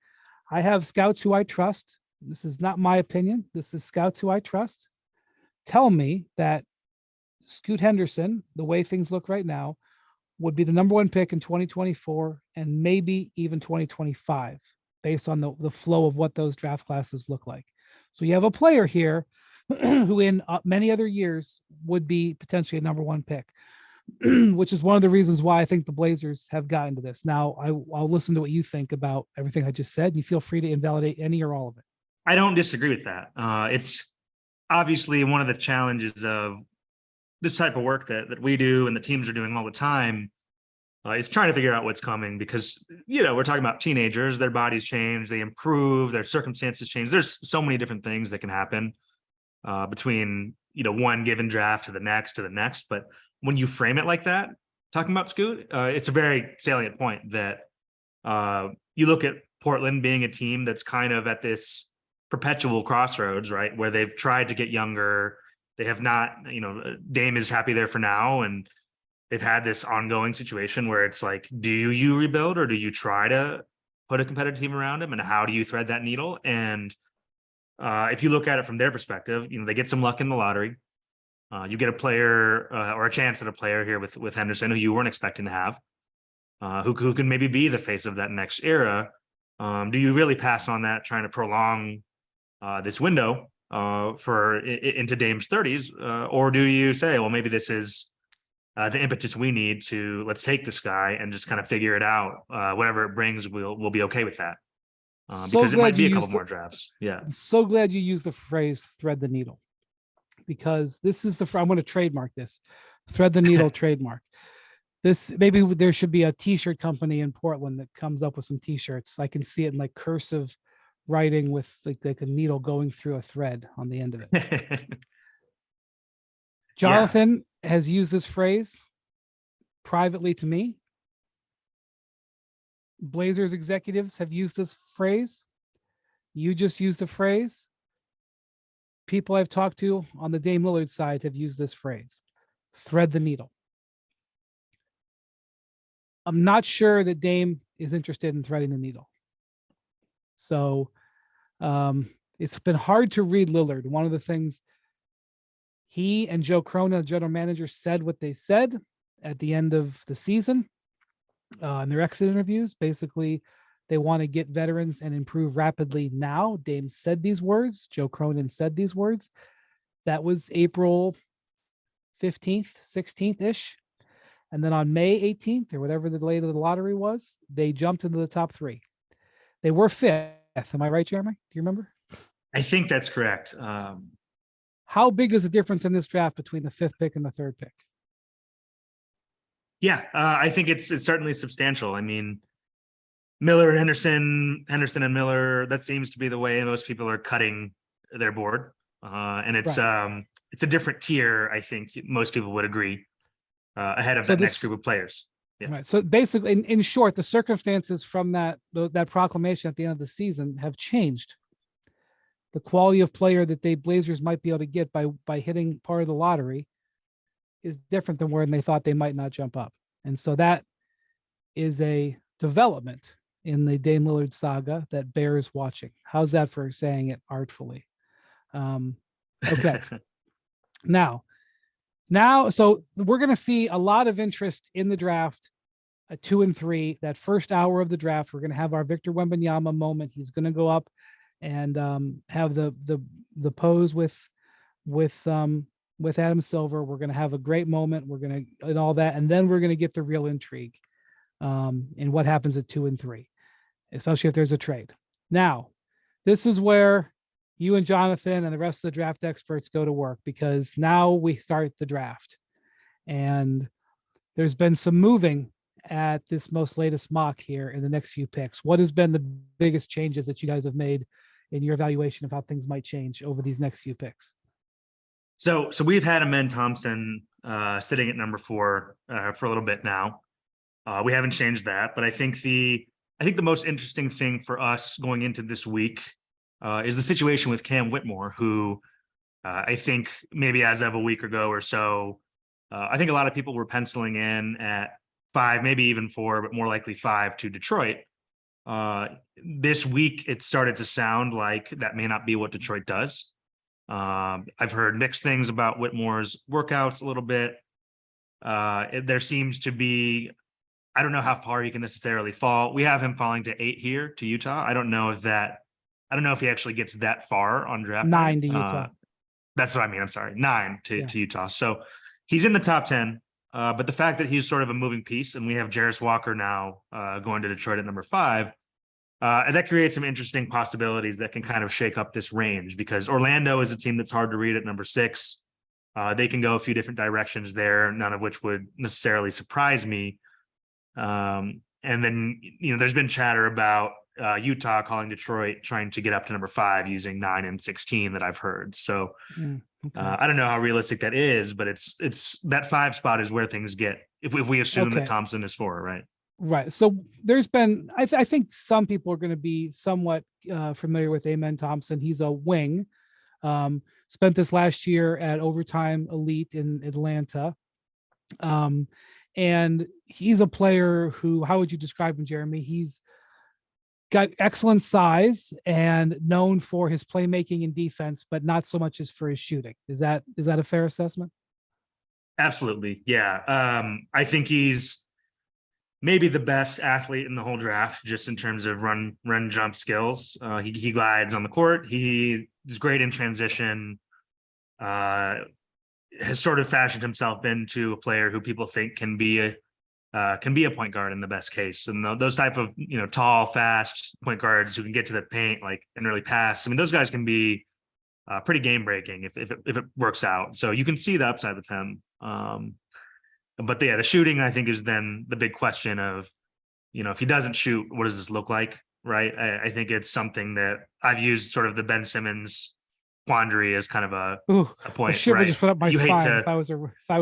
I have scouts who I trust. This is not my opinion. This is scouts who I trust. Tell me that Scoot Henderson, the way things look right now, would be the number 1 pick in 2024 and maybe even 2025, based on the flow of what those draft classes look like. So you have a player here who in many other years would be potentially a number 1 pick. which is one of the reasons why I think the Blazers have gotten to this. Now, I'll listen to what you think about everything I just said. You feel free to invalidate any or all of it. I don't disagree with that. It's obviously one of the challenges of this type of work that we do and the teams are doing all the time is trying to figure out what's coming because, we're talking about teenagers, their bodies change, they improve, their circumstances change. There's so many different things that can happen between, one given draft to the next. But when you frame it like that, talking about Scoot, it's a very salient point that you look at Portland being a team that's kind of at this perpetual crossroads, right? Where they've tried to get younger. They have not, Dame is happy there for now. And they've had this ongoing situation where it's like, do you rebuild or do you try to put a competitive team around him? And how do you thread that needle? And if you look at it from their perspective, they get some luck in the lottery. You get a player or a chance at a player here with Henderson who you weren't expecting to have, who can maybe be the face of that next era. Do you really pass on that, trying to prolong this window into Dame's 30s, or do you say, well, maybe this is the impetus we need to let's take this guy and just kind of figure it out. Whatever it brings, we'll be okay with that because it might be a couple more drafts. Yeah. I'm so glad you used the phrase "thread the needle," because this is I'm going to trademark this. Thread the needle trademark. Maybe there should be a T-shirt company in Portland that comes up with some T-shirts. I can see it in like cursive writing with like a needle going through a thread on the end of it. Jonathan has used this phrase privately to me. Blazers executives have used this phrase. You just used the phrase. People I've talked to on the Dame Lillard side have used this phrase. Thread the needle. I'm not sure that Dame is interested in threading the needle. So it's been hard to read Lillard. One of the things he and Joe Cronin, general manager, said what they said at the end of the season in their exit interviews. Basically, they want to get veterans and improve rapidly now. Dame said these words. Joe Cronin said these words. That was April 15th, 16th-ish. And then on May 18th, or whatever the date of the lottery was, they jumped into the top 3. They were 5th. Am I right, Jeremy? Do you remember? I think that's correct. How big is the difference in this draft between the 5th pick and the 3rd pick? Yeah, I think it's certainly substantial. I mean, Miller and Henderson and Miller, that seems to be the way most people are cutting their board. And it's a different tier, I think most people would agree, ahead of next group of players. Yeah. Right. So basically, in short, the circumstances from that proclamation at the end of the season have changed. The quality of player that the Blazers might be able to get by hitting part of the lottery is different than where they thought they might not jump up. And so that is a development in the Dame Lillard saga that bears watching. How's that for saying it artfully? Okay. Now, so we're going to see a lot of interest in the draft at 2 and 3. That first hour of the draft, we're going to have our Victor Wembanyama moment. He's going to go up and have the pose with Adam Silver. We're going to have a great moment. We're going to and all that, and then we're going to get the real intrigue in what happens at 2 and 3, especially if there's a trade. Now, this is where you and Jonathan and the rest of the draft experts go to work, because now we start the draft, and there's been some moving at this most latest mock here in the next few picks. What has been the biggest changes that you guys have made in your evaluation of how things might change over these next few picks? So we've had Amen Thompson sitting at number 4 for a little bit now. We haven't changed that, but I think the most interesting thing for us going into this week is the situation with Cam Whitmore, who I think maybe as of a week ago or so, I think a lot of people were penciling in at 5, maybe even 4, but more likely 5 to Detroit. This week, it started to sound like that may not be what Detroit does. I've heard mixed things about Whitmore's workouts a little bit. There seems to be, I don't know how far he can necessarily fall. We have him falling to 8 here to Utah. I don't know if he actually gets that far on draft 9 night. to Utah. That's what I mean. I'm sorry. 9 to Utah. So he's in the top 10. But the fact that he's sort of a moving piece, and we have Jarris Walker now going to Detroit at number 5, and that creates some interesting possibilities that can kind of shake up this range, because Orlando is a team that's hard to read at number 6. They can go a few different directions there, none of which would necessarily surprise me. And then, there's been chatter about Utah calling Detroit trying to get up to number 5 using 9 and 16 that I've heard. So I don't know how realistic that is, but it's that 5 spot is where things get, if we assume that Thompson is 4, right? Right. So there's been, I think some people are going to be somewhat familiar with Amen Thompson. He's a wing. Spent this last year at Overtime Elite in Atlanta. And he's a player who, how would you describe him, Jeremy? He's got excellent size and known for his playmaking and defense, but not so much as for his shooting. Is that a fair assessment? Absolutely. Yeah. I think he's maybe the best athlete in the whole draft, just in terms of run jump skills. He glides on the court. He is great in transition. Has sort of fashioned himself into a player who people think can be a point guard in the best case. And those type of, tall, fast point guards who can get to the paint, and really pass. I mean, those guys can be pretty game breaking if it works out. So you can see the upside with him. But the shooting, I think, is then the big question of, if he doesn't shoot, what does this look like? Right. I think it's something that I've used sort of the Ben Simmons quandary as kind of a point. A shiver right? just put up my spine if I was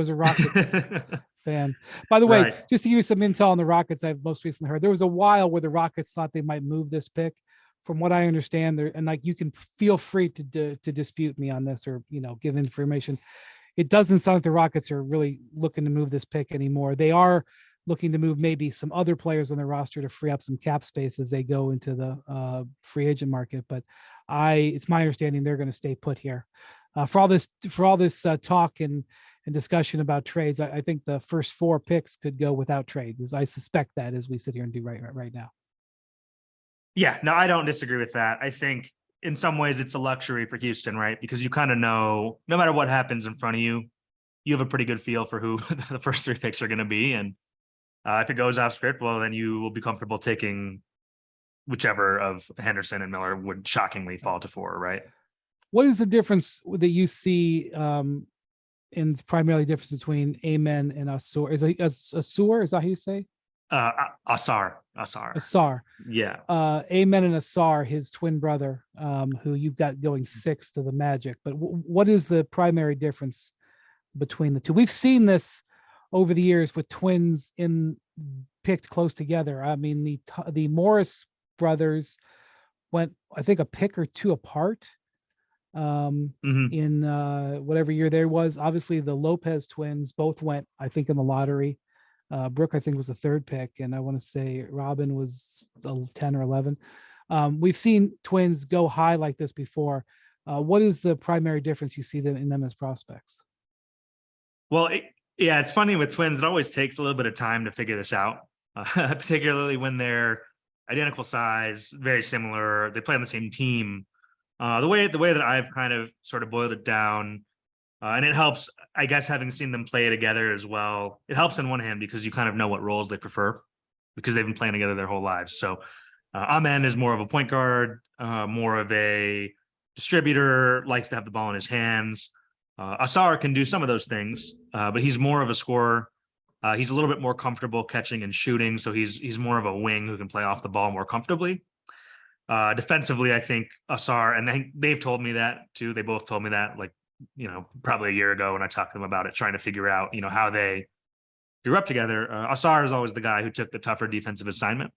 a Rockets fan. By the way, just to give you some intel on the Rockets, I've most recently heard there was a while where the Rockets thought they might move this pick. From what I understand, there, and you can feel free to dispute me on this or give information. It doesn't sound like the Rockets are really looking to move this pick anymore. They are looking to move maybe some other players on their roster to free up some cap space as they go into the free agent market. But it's my understanding they're going to stay put here. For all this talk and discussion about trades, I think the first 4 picks could go without trades. I suspect that as we sit here and do right now. Yeah, no, I don't disagree with that. I think in some ways it's a luxury for Houston, right? Because you kind of know, no matter what happens in front of you, you have a pretty good feel for who the first 3 picks are going to be. And if it goes off script, well, then you will be comfortable taking whichever of Henderson and Miller would shockingly fall to 4, right? What is the difference that you see in primarily difference between Amen and Asur? Is Asur? Is that how you say? Asar. Yeah. Amen and Asar, his twin brother, who you've got going 6th to the Magic. But what is the primary difference between the two? We've seen this over the years with twins picked close together. I mean, the Morris brothers went, I think, a pick or 2 apart in whatever year there was. Obviously, the Lopez twins both went, I think, in the lottery. Brooke, I think, was the 3rd pick, and I want to say Robin was 10 or 11. We've seen twins go high like this before. What is the primary difference you see in them as prospects? Well, it's funny with twins. It always takes a little bit of time to figure this out, particularly when they're identical size, very similar. They play on the same team. The way that I've kind of sort of boiled it down, and it helps, I guess, having seen them play together as well. It helps on one hand because you kind of know what roles they prefer because they've been playing together their whole lives. So Amen is more of a point guard, more of a distributor, likes to have the ball in his hands. Asar can do some of those things, but he's more of a scorer. He's a little bit more comfortable catching and shooting, so he's more of a wing who can play off the ball more comfortably. Defensively, I think Asar, and they've told me that too. They both told me that, probably a year ago when I talked to them about it, trying to figure out, how they grew up together. Asar is always the guy who took the tougher defensive assignment.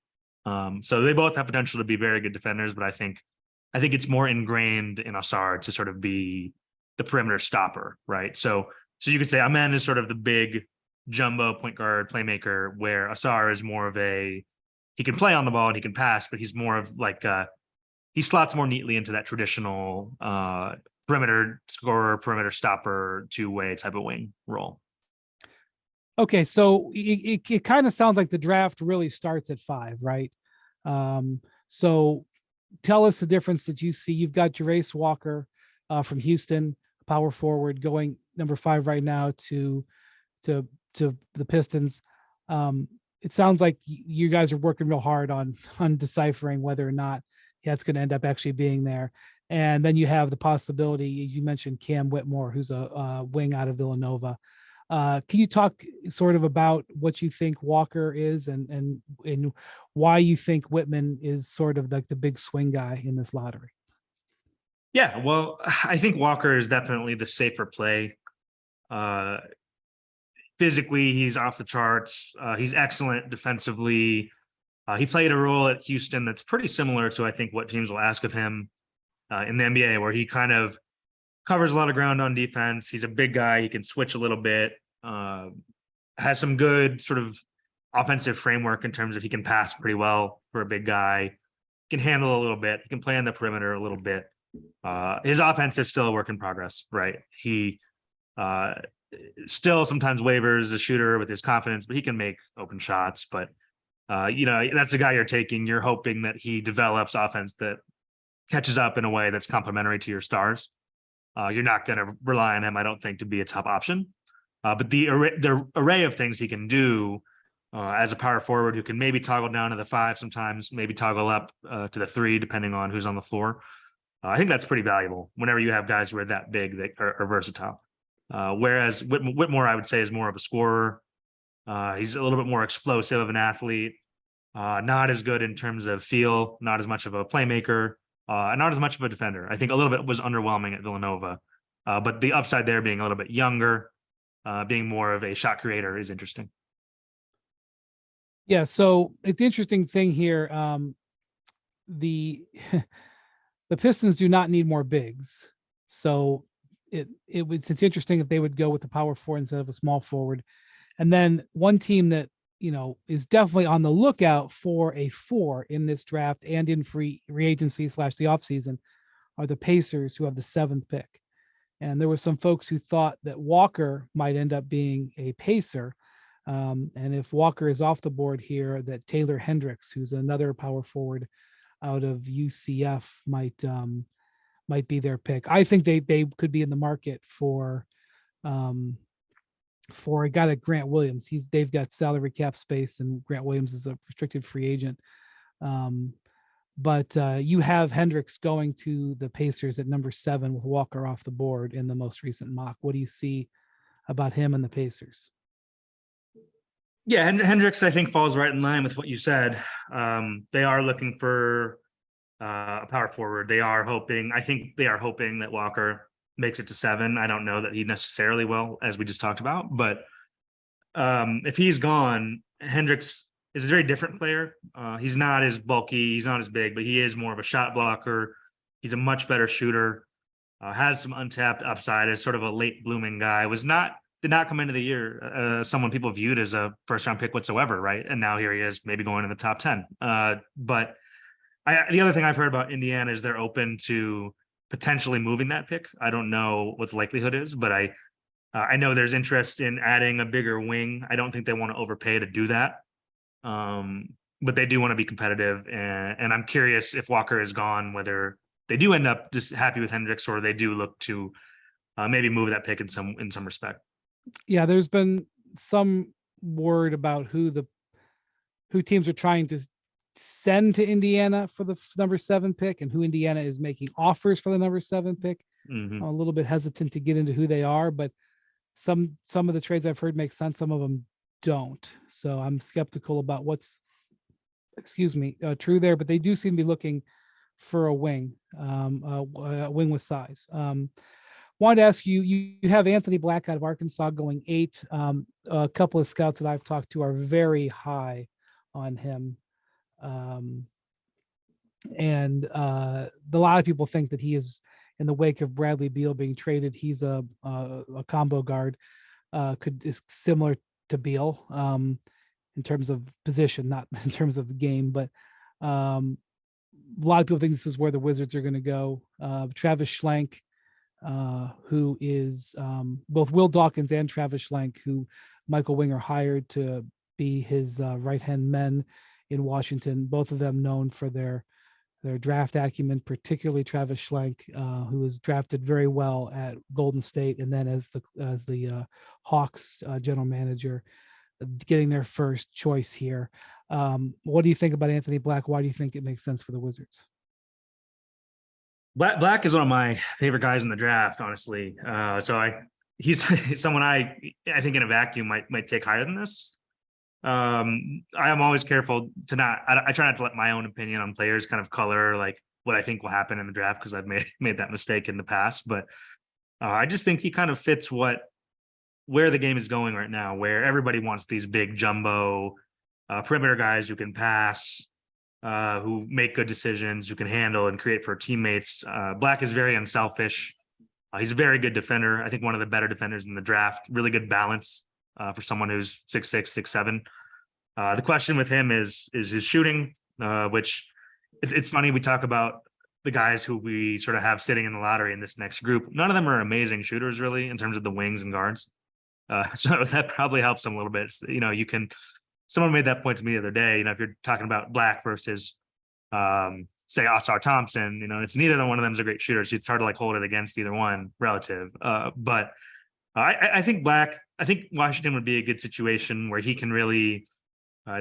So they both have potential to be very good defenders, but I think it's more ingrained in Asar to sort of be the perimeter stopper, right? So you could say Amen is sort of the big jumbo point guard playmaker, where Asar is more of he can play on the ball and he can pass, but he's more of he slots more neatly into that traditional perimeter scorer, perimeter stopper, 2-way type of wing role. Okay, so it kind of sounds like the draft really starts at 5, right? So tell us the difference that you see. You've got Jarris Walker from Houston, power forward, going number 5 right now to to the Pistons. It sounds like you guys are working real hard on deciphering whether or not that's going to end up actually being there. And then you have the possibility, you mentioned Cam Whitmore, who's a wing out of Villanova. Can you talk sort of about what you think Walker is and why you think Whitman is sort of like the big swing guy in this lottery? Yeah, well, I think Walker is definitely the safer play. Physically, he's off the charts. He's excellent defensively. He played a role at Houston that's pretty similar to, I think, what teams will ask of him in the NBA, where he kind of covers a lot of ground on defense. He's a big guy. He can switch a little bit. Has some good sort of offensive framework in terms of he can pass pretty well for a big guy. Can handle a little bit. He can play on the perimeter a little bit. His offense is still a work in progress, right? He still sometimes wavers as a shooter with his confidence, but he can make open shots. But that's the guy you're taking. You're hoping that he develops offense that catches up in a way that's complementary to your stars. You're not going to rely on him, I don't think, to be a top option. But the array of things he can do as a power forward who can maybe toggle down to the 5 sometimes, maybe toggle up to the 3, depending on who's on the floor. I think that's pretty valuable whenever you have guys who are that big that are versatile. Whereas Whitmore, I would say, is more of a scorer. He's a little bit more explosive of an athlete, not as good in terms of feel, not as much of a playmaker, and not as much of a defender. I think a little bit was underwhelming at Villanova, but the upside there being a little bit younger, being more of a shot creator is interesting. Yeah, so it's the interesting thing here. The Pistons do not need more bigs, so it's interesting if they would go with the power forward instead of a small forward. And then one team that is definitely on the lookout for a 4 in this draft and in free agency / the offseason are the Pacers, who have the 7th pick. And there were some folks who thought that Walker might end up being a Pacer. And if Walker is off the board here, that Taylor Hendricks, who's another power forward out of UCF, might be their pick. I think they could be in the market for a guy like Grant Williams. They've got salary cap space, and Grant Williams is a restricted free agent. But you have Hendricks going to the Pacers at number 7 with Walker off the board in the most recent mock. What do you see about him and the Pacers? Yeah, Hendricks, I think, falls right in line with what you said. They are looking for a power forward. I think they are hoping that Walker makes it to 7. I don't know that he necessarily will, as we just talked about, but if he's gone, Hendricks is a very different player. He's not as bulky, he's not as big, but he is more of a shot blocker. He's a much better shooter, has some untapped upside as sort of a late blooming guy. Did not come into the year someone people viewed as a first round pick whatsoever, right? And now here he is, maybe going in the top 10. But the other thing I've heard about Indiana is they're open to potentially moving that pick. I don't know what the likelihood is, but I know there's interest in adding a bigger wing. I don't think they want to overpay to do that. But they do want to be competitive. And I'm curious if Walker is gone, whether they do end up just happy with Hendricks or they do look to maybe move that pick in some respect. Yeah, there's been some word about who teams are trying to send to Indiana for the number 7 pick and who Indiana is making offers for the number 7 pick. Mm-hmm. I'm a little bit hesitant to get into who they are, but some of the trades I've heard make sense. Some of them don't. So I'm skeptical about what's, true there, but they do seem to be looking for a wing with size. Wanted to ask you, you have Anthony Black out of Arkansas going 8. A couple of scouts that I've talked to are very high on him. And a lot of people think that he is, in the wake of Bradley Beal being traded, he's a combo guard, is similar to Beal in terms of position, not in terms of the game, but a lot of people think this is where the Wizards are going to go. Travis Schlenk, who is both Will Dawkins and Travis Schlenk, who Michael Winger hired to be his right-hand men in Washington, both of them known for their their draft acumen, particularly Travis Schlenk, who was drafted very well at Golden State, and then as the Hawks general manager, getting their first choice here. What do you think about Anthony Black? Why do you think it makes sense for the Wizards? Black is one of my favorite guys in the draft, honestly. He's someone I think in a vacuum might take higher than this. I am always careful to not. I try not to let my own opinion on players kind of color like what I think will happen in the draft, because I've made that mistake in the past. But I just think he kind of fits where the game is going right now, where everybody wants these big jumbo perimeter guys who can pass, who make good decisions, who can handle and create for teammates. Black is very unselfish. He's a very good defender. I think one of the better defenders in the draft. Really good balance for someone who's 6'6", 6'7". The question with him is his shooting, which it's funny. We talk about the guys who we sort of have sitting in the lottery in this next group. None of them are amazing shooters, really, in terms of the wings and guards. So that probably helps them a little bit. Someone made that point to me the other day. If you're talking about Black versus, say, Oscar Thompson, it's neither one of them is a great shooter. So it's hard to hold it against either one relative. But I think Washington would be a good situation where he can really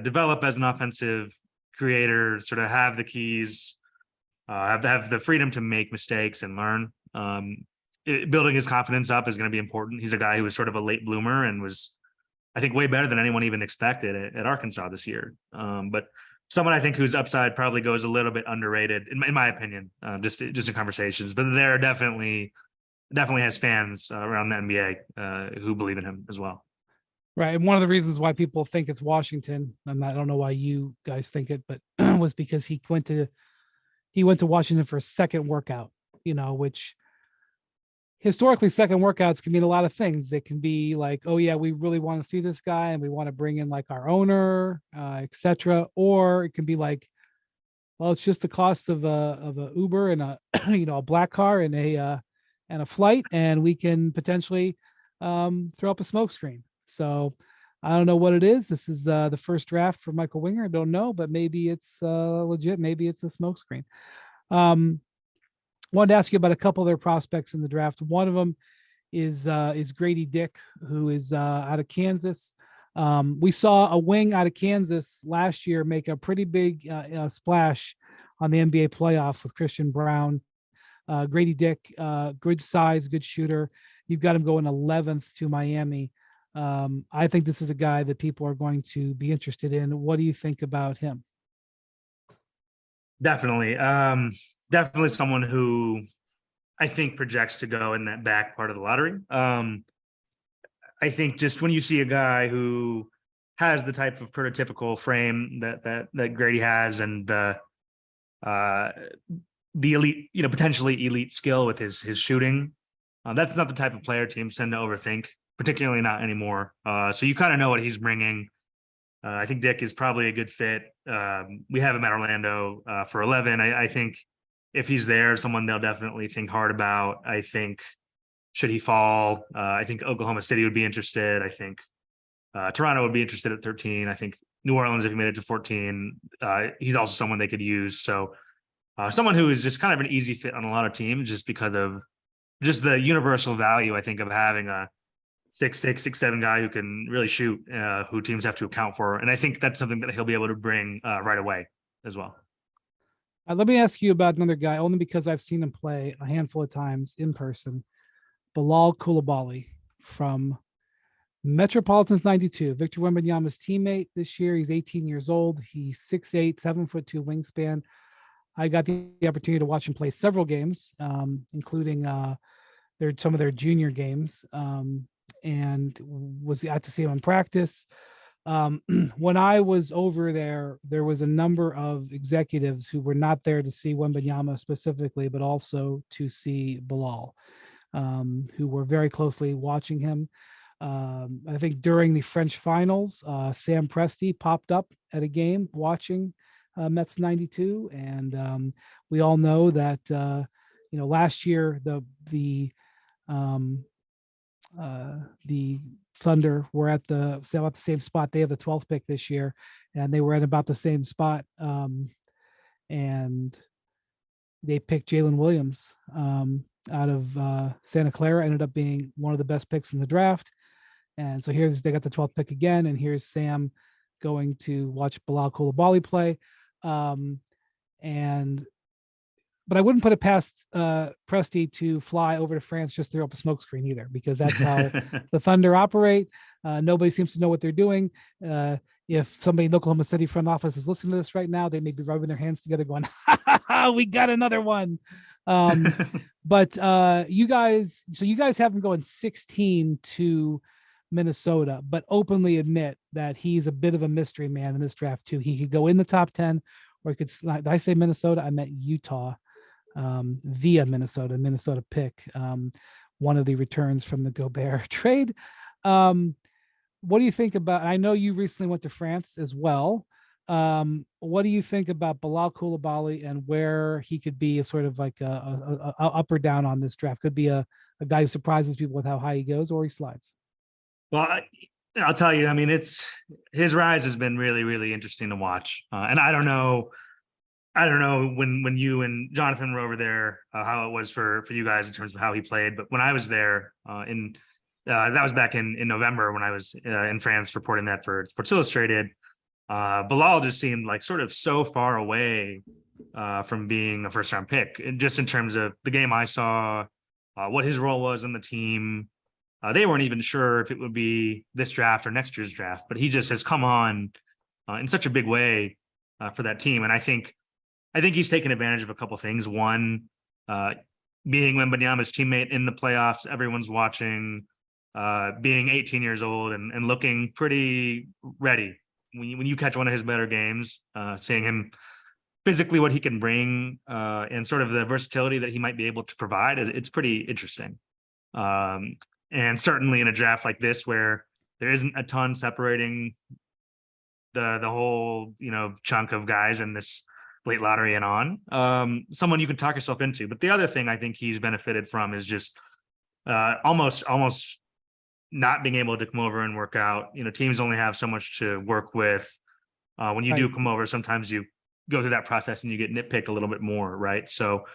develop as an offensive creator, sort of have the keys, have the freedom to make mistakes and learn. Building his confidence up is going to be important. He's a guy who was sort of a late bloomer and was, I think, way better than anyone even expected at Arkansas this year. But someone I think whose upside probably goes a little bit underrated, in my opinion, just in conversations. But there are definitely has fans around the NBA who believe in him as well. Right. And one of the reasons why people think it's Washington, and I don't know why you guys think it, but was because he went to Washington for a second workout, which historically second workouts can mean a lot of things. They can be like, oh yeah, we really want to see this guy and we want to bring in our owner, etc. Or it can be like, well, it's just the cost of a Uber and a black car and a flight, and we can potentially throw up a smoke screen. So I don't know what it is. This is the first draft for Michael Winger. I don't know, but maybe it's legit. Maybe it's a smoke screen. Wanted to ask you about a couple of their prospects in the draft. One of them is Grady Dick, who is out of Kansas. We saw a wing out of Kansas last year make a pretty big splash on the NBA playoffs with Christian Brown. Grady Dick, good size, good shooter. You've got him going 11th to Miami. I think this is a guy that people are going to be interested in. What do you think about him? Definitely. Definitely someone who I think projects to go in that back part of the lottery. I think just when you see a guy who has the type of prototypical frame that Grady has, and the elite, potentially elite skill with his shooting, that's not the type of player teams tend to overthink, particularly not anymore. So you kind of know what he's bringing. I think Dick is probably a good fit. We have him at Orlando for 11. I think if he's there, someone they'll definitely think hard about. I think should he fall, I think Oklahoma City would be interested. I think Toronto would be interested at 13. I think New Orleans, if he made it to 14, he's also someone they could use. So someone who is just kind of an easy fit on a lot of teams, just because of just the universal value, I think, of having a 6'6", 6'7" guy who can really shoot, who teams have to account for. And I think that's something that he'll be able to bring right away as well. Let me ask you about another guy, only because I've seen him play a handful of times in person. Bilal Coulibaly from Metropolitans 92, Victor Wembanyama's teammate this year. He's 18 years old. He's 6'8", 7'2" wingspan. I got the opportunity to watch him play several games, including some of their junior games, and was got to see him in practice. When I was over there was a number of executives who were not there to see Wembanyama specifically, but also to see Bilal, who were very closely watching him. I think during the French finals, Sam Presti popped up at a game watching Mets 92, and we all know that last year the Thunder were at about the same spot. They have the 12th pick this year, and they were at about the same spot. And they picked Jalen Williams out of Santa Clara, ended up being one of the best picks in the draft. And so they got the 12th pick again. And here's Sam going to watch Bilal Coulibaly play. But I wouldn't put it past Presti to fly over to France just to throw up a smokescreen either, because that's how the Thunder operate. Nobody seems to know what they're doing. If somebody in Oklahoma City front office is listening to this right now, they may be rubbing their hands together going, ha, ha, ha, we got another one. But you guys have him going 16 to Minnesota, but openly admit that he's a bit of a mystery man in this draft too. He could go in the top 10, or he could, did I say Minnesota? I meant Utah. Via Minnesota pick, one of the returns from the Gobert trade. What do you think about, I know you recently went to France as well. What do you think about Bilal Coulibaly and where he could be a sort of like a up or down on this draft? Could be a guy who surprises people with how high he goes, or he slides. Well, I'll tell you, I mean, his rise has been really, really interesting to watch. And I don't know when you and Jonathan were over there, how it was for you guys in terms of how he played. But when I was there that was back in November when I was in France reporting that for Sports Illustrated, Bilal just seemed like sort of so far away from being a first round pick, just in terms of the game I saw, what his role was in the team. They weren't even sure if it would be this draft or next year's draft, but he just has come on in such a big way for that team. And I think he's taken advantage of a couple of things. One, being Wembanyama's teammate in the playoffs, everyone's watching, being 18 years old and looking pretty ready. When you catch one of his better games, seeing him physically, what he can bring, and sort of the versatility that he might be able to provide, it's pretty interesting. And certainly in a draft like this, where there isn't a ton separating the whole, chunk of guys in this late lottery and on, someone you can talk yourself into. But the other thing I think he's benefited from is just almost not being able to come over and work out. Teams only have so much to work with. When you do come over, sometimes you go through that process and you get nitpicked a little bit more, right? So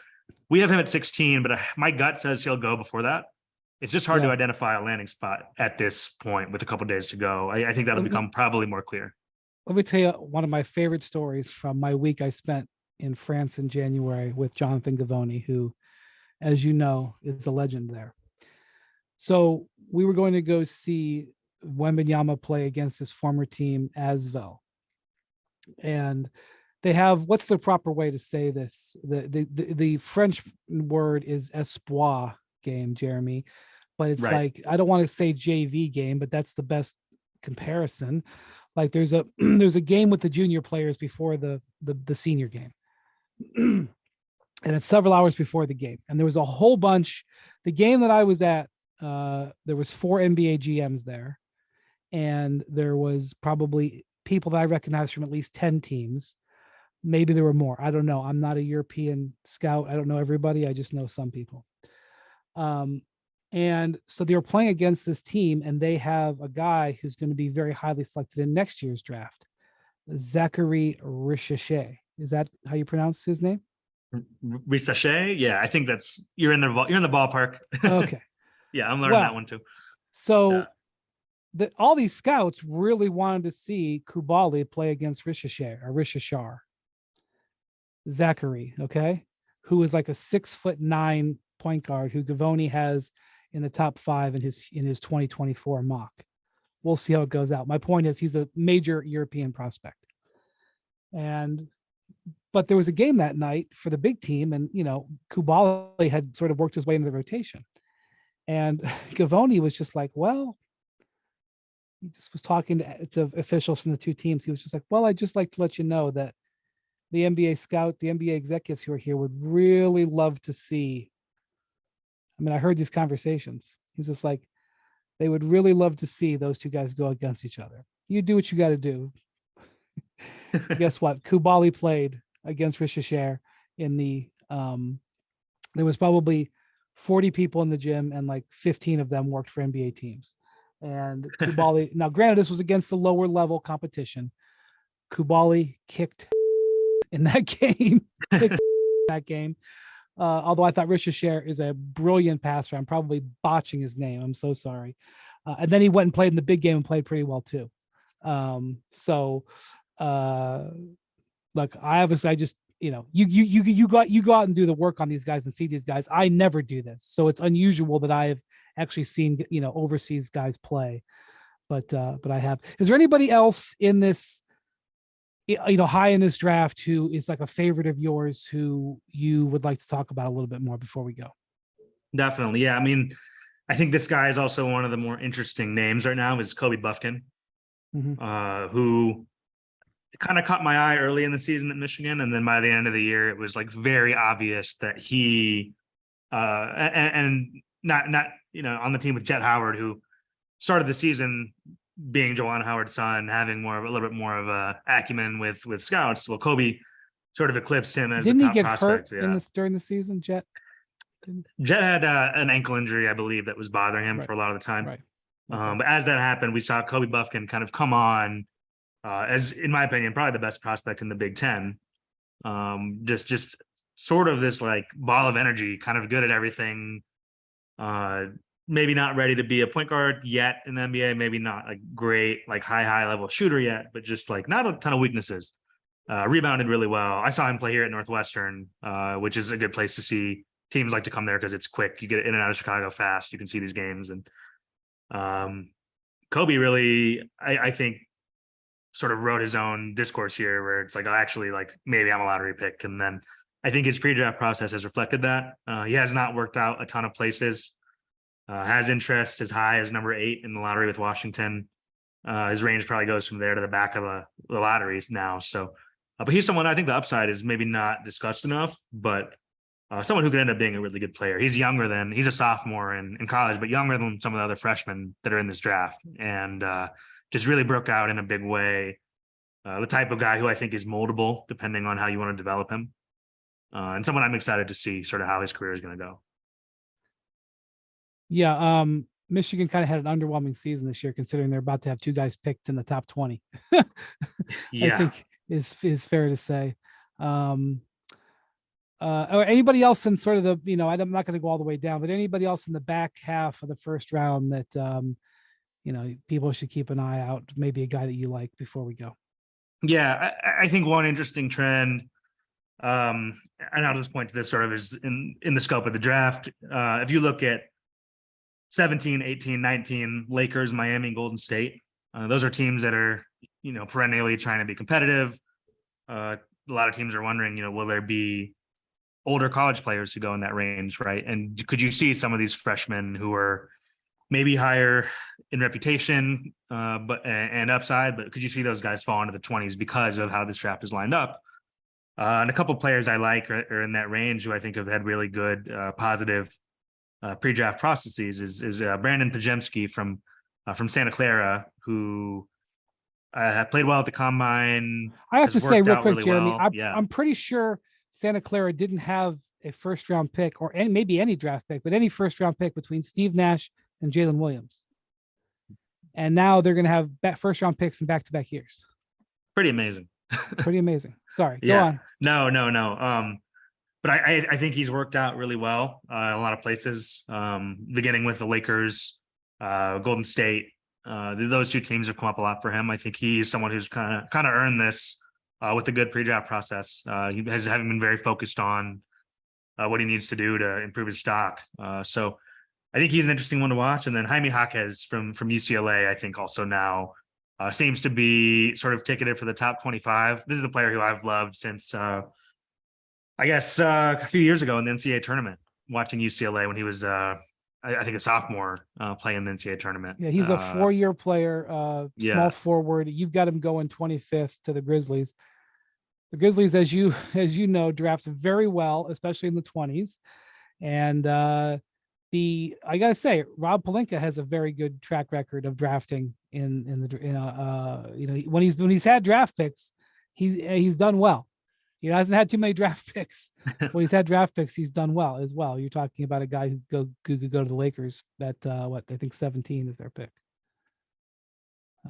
we have him at 16, but my gut says he'll go before that. It's just hard to identify a landing spot at this point with a couple of days to go. I think that'll become probably more clear. Let me tell you one of my favorite stories from my week I spent in France in January with Jonathan Gavoni, who, as you know, is a legend there. So we were going to go see Wembanyama play against his former team, Asvel. And they have, what's the proper way to say this? The French word is espoir game, Jeremy, but it's like, I don't want to say JV game, but that's the best comparison. Like there's a game with the junior players before the senior game. And it's several hours before the game. And there was a whole bunch. The game that I was at, there was 4 NBA GMs there. And there was probably people that I recognized from at least 10 teams. Maybe there were more. I don't know. I'm not a European scout. I don't know everybody. I just know some people. And so they were playing against this team, and they have a guy who's going to be very highly selected in next year's draft, Zachary Richache. Is that how you pronounce his name? Richache? Yeah, I think you're in the ballpark. Okay. Yeah, I'm learning that one too. So all these scouts really wanted to see Coulibaly play against Richache, Zachary, okay, who is like a 6'9" point guard who Gavoni has in the top 5 in his 2024 mock. We'll see how it goes out. My point is he's a major European prospect. But there was a game that night for the big team, and Coulibaly had sort of worked his way into the rotation. And Gavoni was just like, well, he just was talking to officials from the two teams. He was just like, well, I'd just like to let you know that the NBA executives who are here would really love to see. I mean, I heard these conversations. He's just like, they would really love to see those two guys go against each other. You do what you got to do. Guess what? Coulibaly played against Richache in the, there was probably 40 people in the gym, and like 15 of them worked for NBA teams. And Coulibaly, now granted, this was against the lower level competition. Coulibaly kicked in that game. that game. Although I thought Ricochet is a brilliant passer. I'm probably botching his name. I'm so sorry. And then he went and played in the big game and played pretty well too. Look, I just, you go out and do the work on these guys and see these guys. I never do this. So it's unusual that I've actually seen, overseas guys play, but I have. Is there anybody else in this, high in this draft who is like a favorite of yours who you would like to talk about a little bit more before we go? Definitely. Yeah. I mean, I think this guy is also one of the more interesting names right now is Kobe Buffkin, who kind of caught my eye early in the season at Michigan. And then by the end of the year, it was like very obvious that he, and not, on the team with Jet Howard, who started the season being Juwan Howard's son, having a little bit more of a acumen with scouts. Well, Kobe sort of eclipsed him as Didn't the top he get prospect. hurt during the season, Jet? Jet had an ankle injury, I believe, that was bothering him for a lot of the time. Right. But as that happened, we saw Kobe Buffkin kind of come on as, in my opinion, probably the best prospect in the Big Ten. Just sort of this like ball of energy, kind of good at everything. Maybe not ready to be a point guard yet in the NBA. Maybe not like great, like high level shooter yet, but just like not a ton of weaknesses. Rebounded really well. I saw him play here at Northwestern, which is a good place to see. Teams like to come there because it's quick. You get in and out of Chicago fast. You can see these games. And Kobe really, I think, sort of wrote his own discourse here where it's like, oh, actually, like maybe I'm a lottery pick. And then I think his pre-draft process has reflected that. He has not worked out a ton of places. Has interest as high as number 8 in the lottery with Washington. His range probably goes from there to the back of the lotteries now. So, but he's someone I think the upside is maybe not discussed enough, but someone who could end up being a really good player. He's a sophomore in college, but younger than some of the other freshmen that are in this draft, and just really broke out in a big way. The type of guy who I think is moldable depending on how you want to develop him, and someone I'm excited to see sort of how his career is going to go. Yeah, Michigan kind of had an underwhelming season this year, considering they're about to have 2 guys picked in the top 20. Yeah, I think is fair to say. Or anybody else in sort of the, I'm not going to go all the way down, but anybody else in the back half of the first round that, people should keep an eye out, maybe a guy that you like before we go. Yeah, I think one interesting trend, and I'll just point to this sort of is in the scope of the draft. If you look at 17, 18, 19, Lakers, Miami, Golden State, those are teams that are, perennially trying to be competitive. A lot of teams are wondering, will there be older college players who go in that range, right? And could you see some of these freshmen who are maybe higher in reputation and upside, but could you see those guys fall into the 20s because of how this draft is lined up? And a couple of players I like are in that range who I think have had really good positive pre-draft processes is Brandon Pajemski from Santa Clara, who played well at the combine. I have to say real quick, really Jeremy, well. I'm pretty sure Santa Clara didn't have a first round pick or maybe any draft pick, but any first round pick between Steve Nash and Jalen Williams. And now they're going to have first round picks in back-to-back years. Pretty amazing. Pretty amazing. Sorry. Yeah. Go on. No. But I think he's worked out really well in a lot of places, beginning with the Lakers, Golden State. Those 2 teams have come up a lot for him. I think he's someone who's kind of earned this with a good pre-draft process. He having been very focused on what he needs to do to improve his stock. So I think he's an interesting one to watch. And then Jaime Jaquez from UCLA, I think also now seems to be sort of ticketed for the top 25. This is a player who I've loved since, I guess, a few years ago in the NCAA tournament, watching UCLA when he was, I think, a sophomore playing in the NCAA tournament. Yeah, he's a 4-year player, small forward. You've got him going 25th to the Grizzlies. The Grizzlies, as you know, drafts very well, especially in the 20s. And I gotta say, Rob Pelinka has a very good track record of drafting when he's had draft picks, he's done well. He hasn't had too many draft picks. When he's had draft picks, he's done well as well. You're talking about a guy who could go to the Lakers at I think 17 is their pick.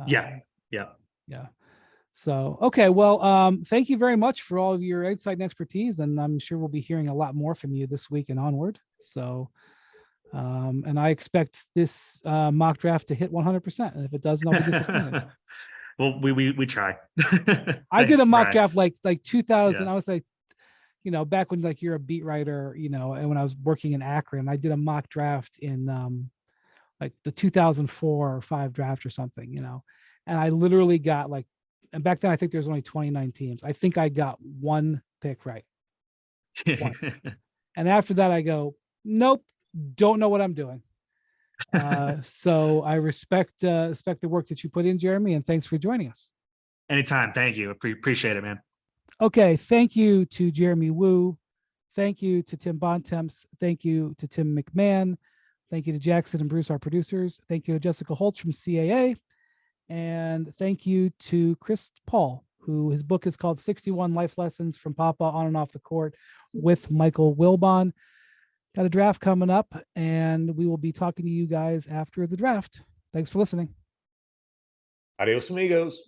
Yeah. So, okay. Well, thank you very much for all of your insight and expertise. And I'm sure we'll be hearing a lot more from you this week and onward. So, and I expect this mock draft to hit 100%. And if it doesn't, I'll be disappointed. Well, we try. I did Thanks, a mock Brian. draft like 2000. Yeah. I was like, back when like you're a beat writer, and when I was working in Akron, I did a mock draft in like the 2004 or 5 draft or something, and I literally got like, and back then I think there's only 29 teams. I think I got one pick right. One. And after that I go, nope, don't know what I'm doing. So I respect the work that you put in, Jeremy, and thanks for joining us. Anytime. Thank you. Appreciate it, man. Okay. Thank you to Jeremy Wu. Thank you to Tim Bontemps. Thank you to Tim MacMahon. Thank you to Jackson and Bruce, our producers. Thank you to Jessica Holtz from CAA. And thank you to Chris Paul, who his book is called 61 Life Lessons from Papa on and off the court with Michael Wilbon. Got a draft coming up, and we will be talking to you guys after the draft. Thanks for listening. Adios, amigos.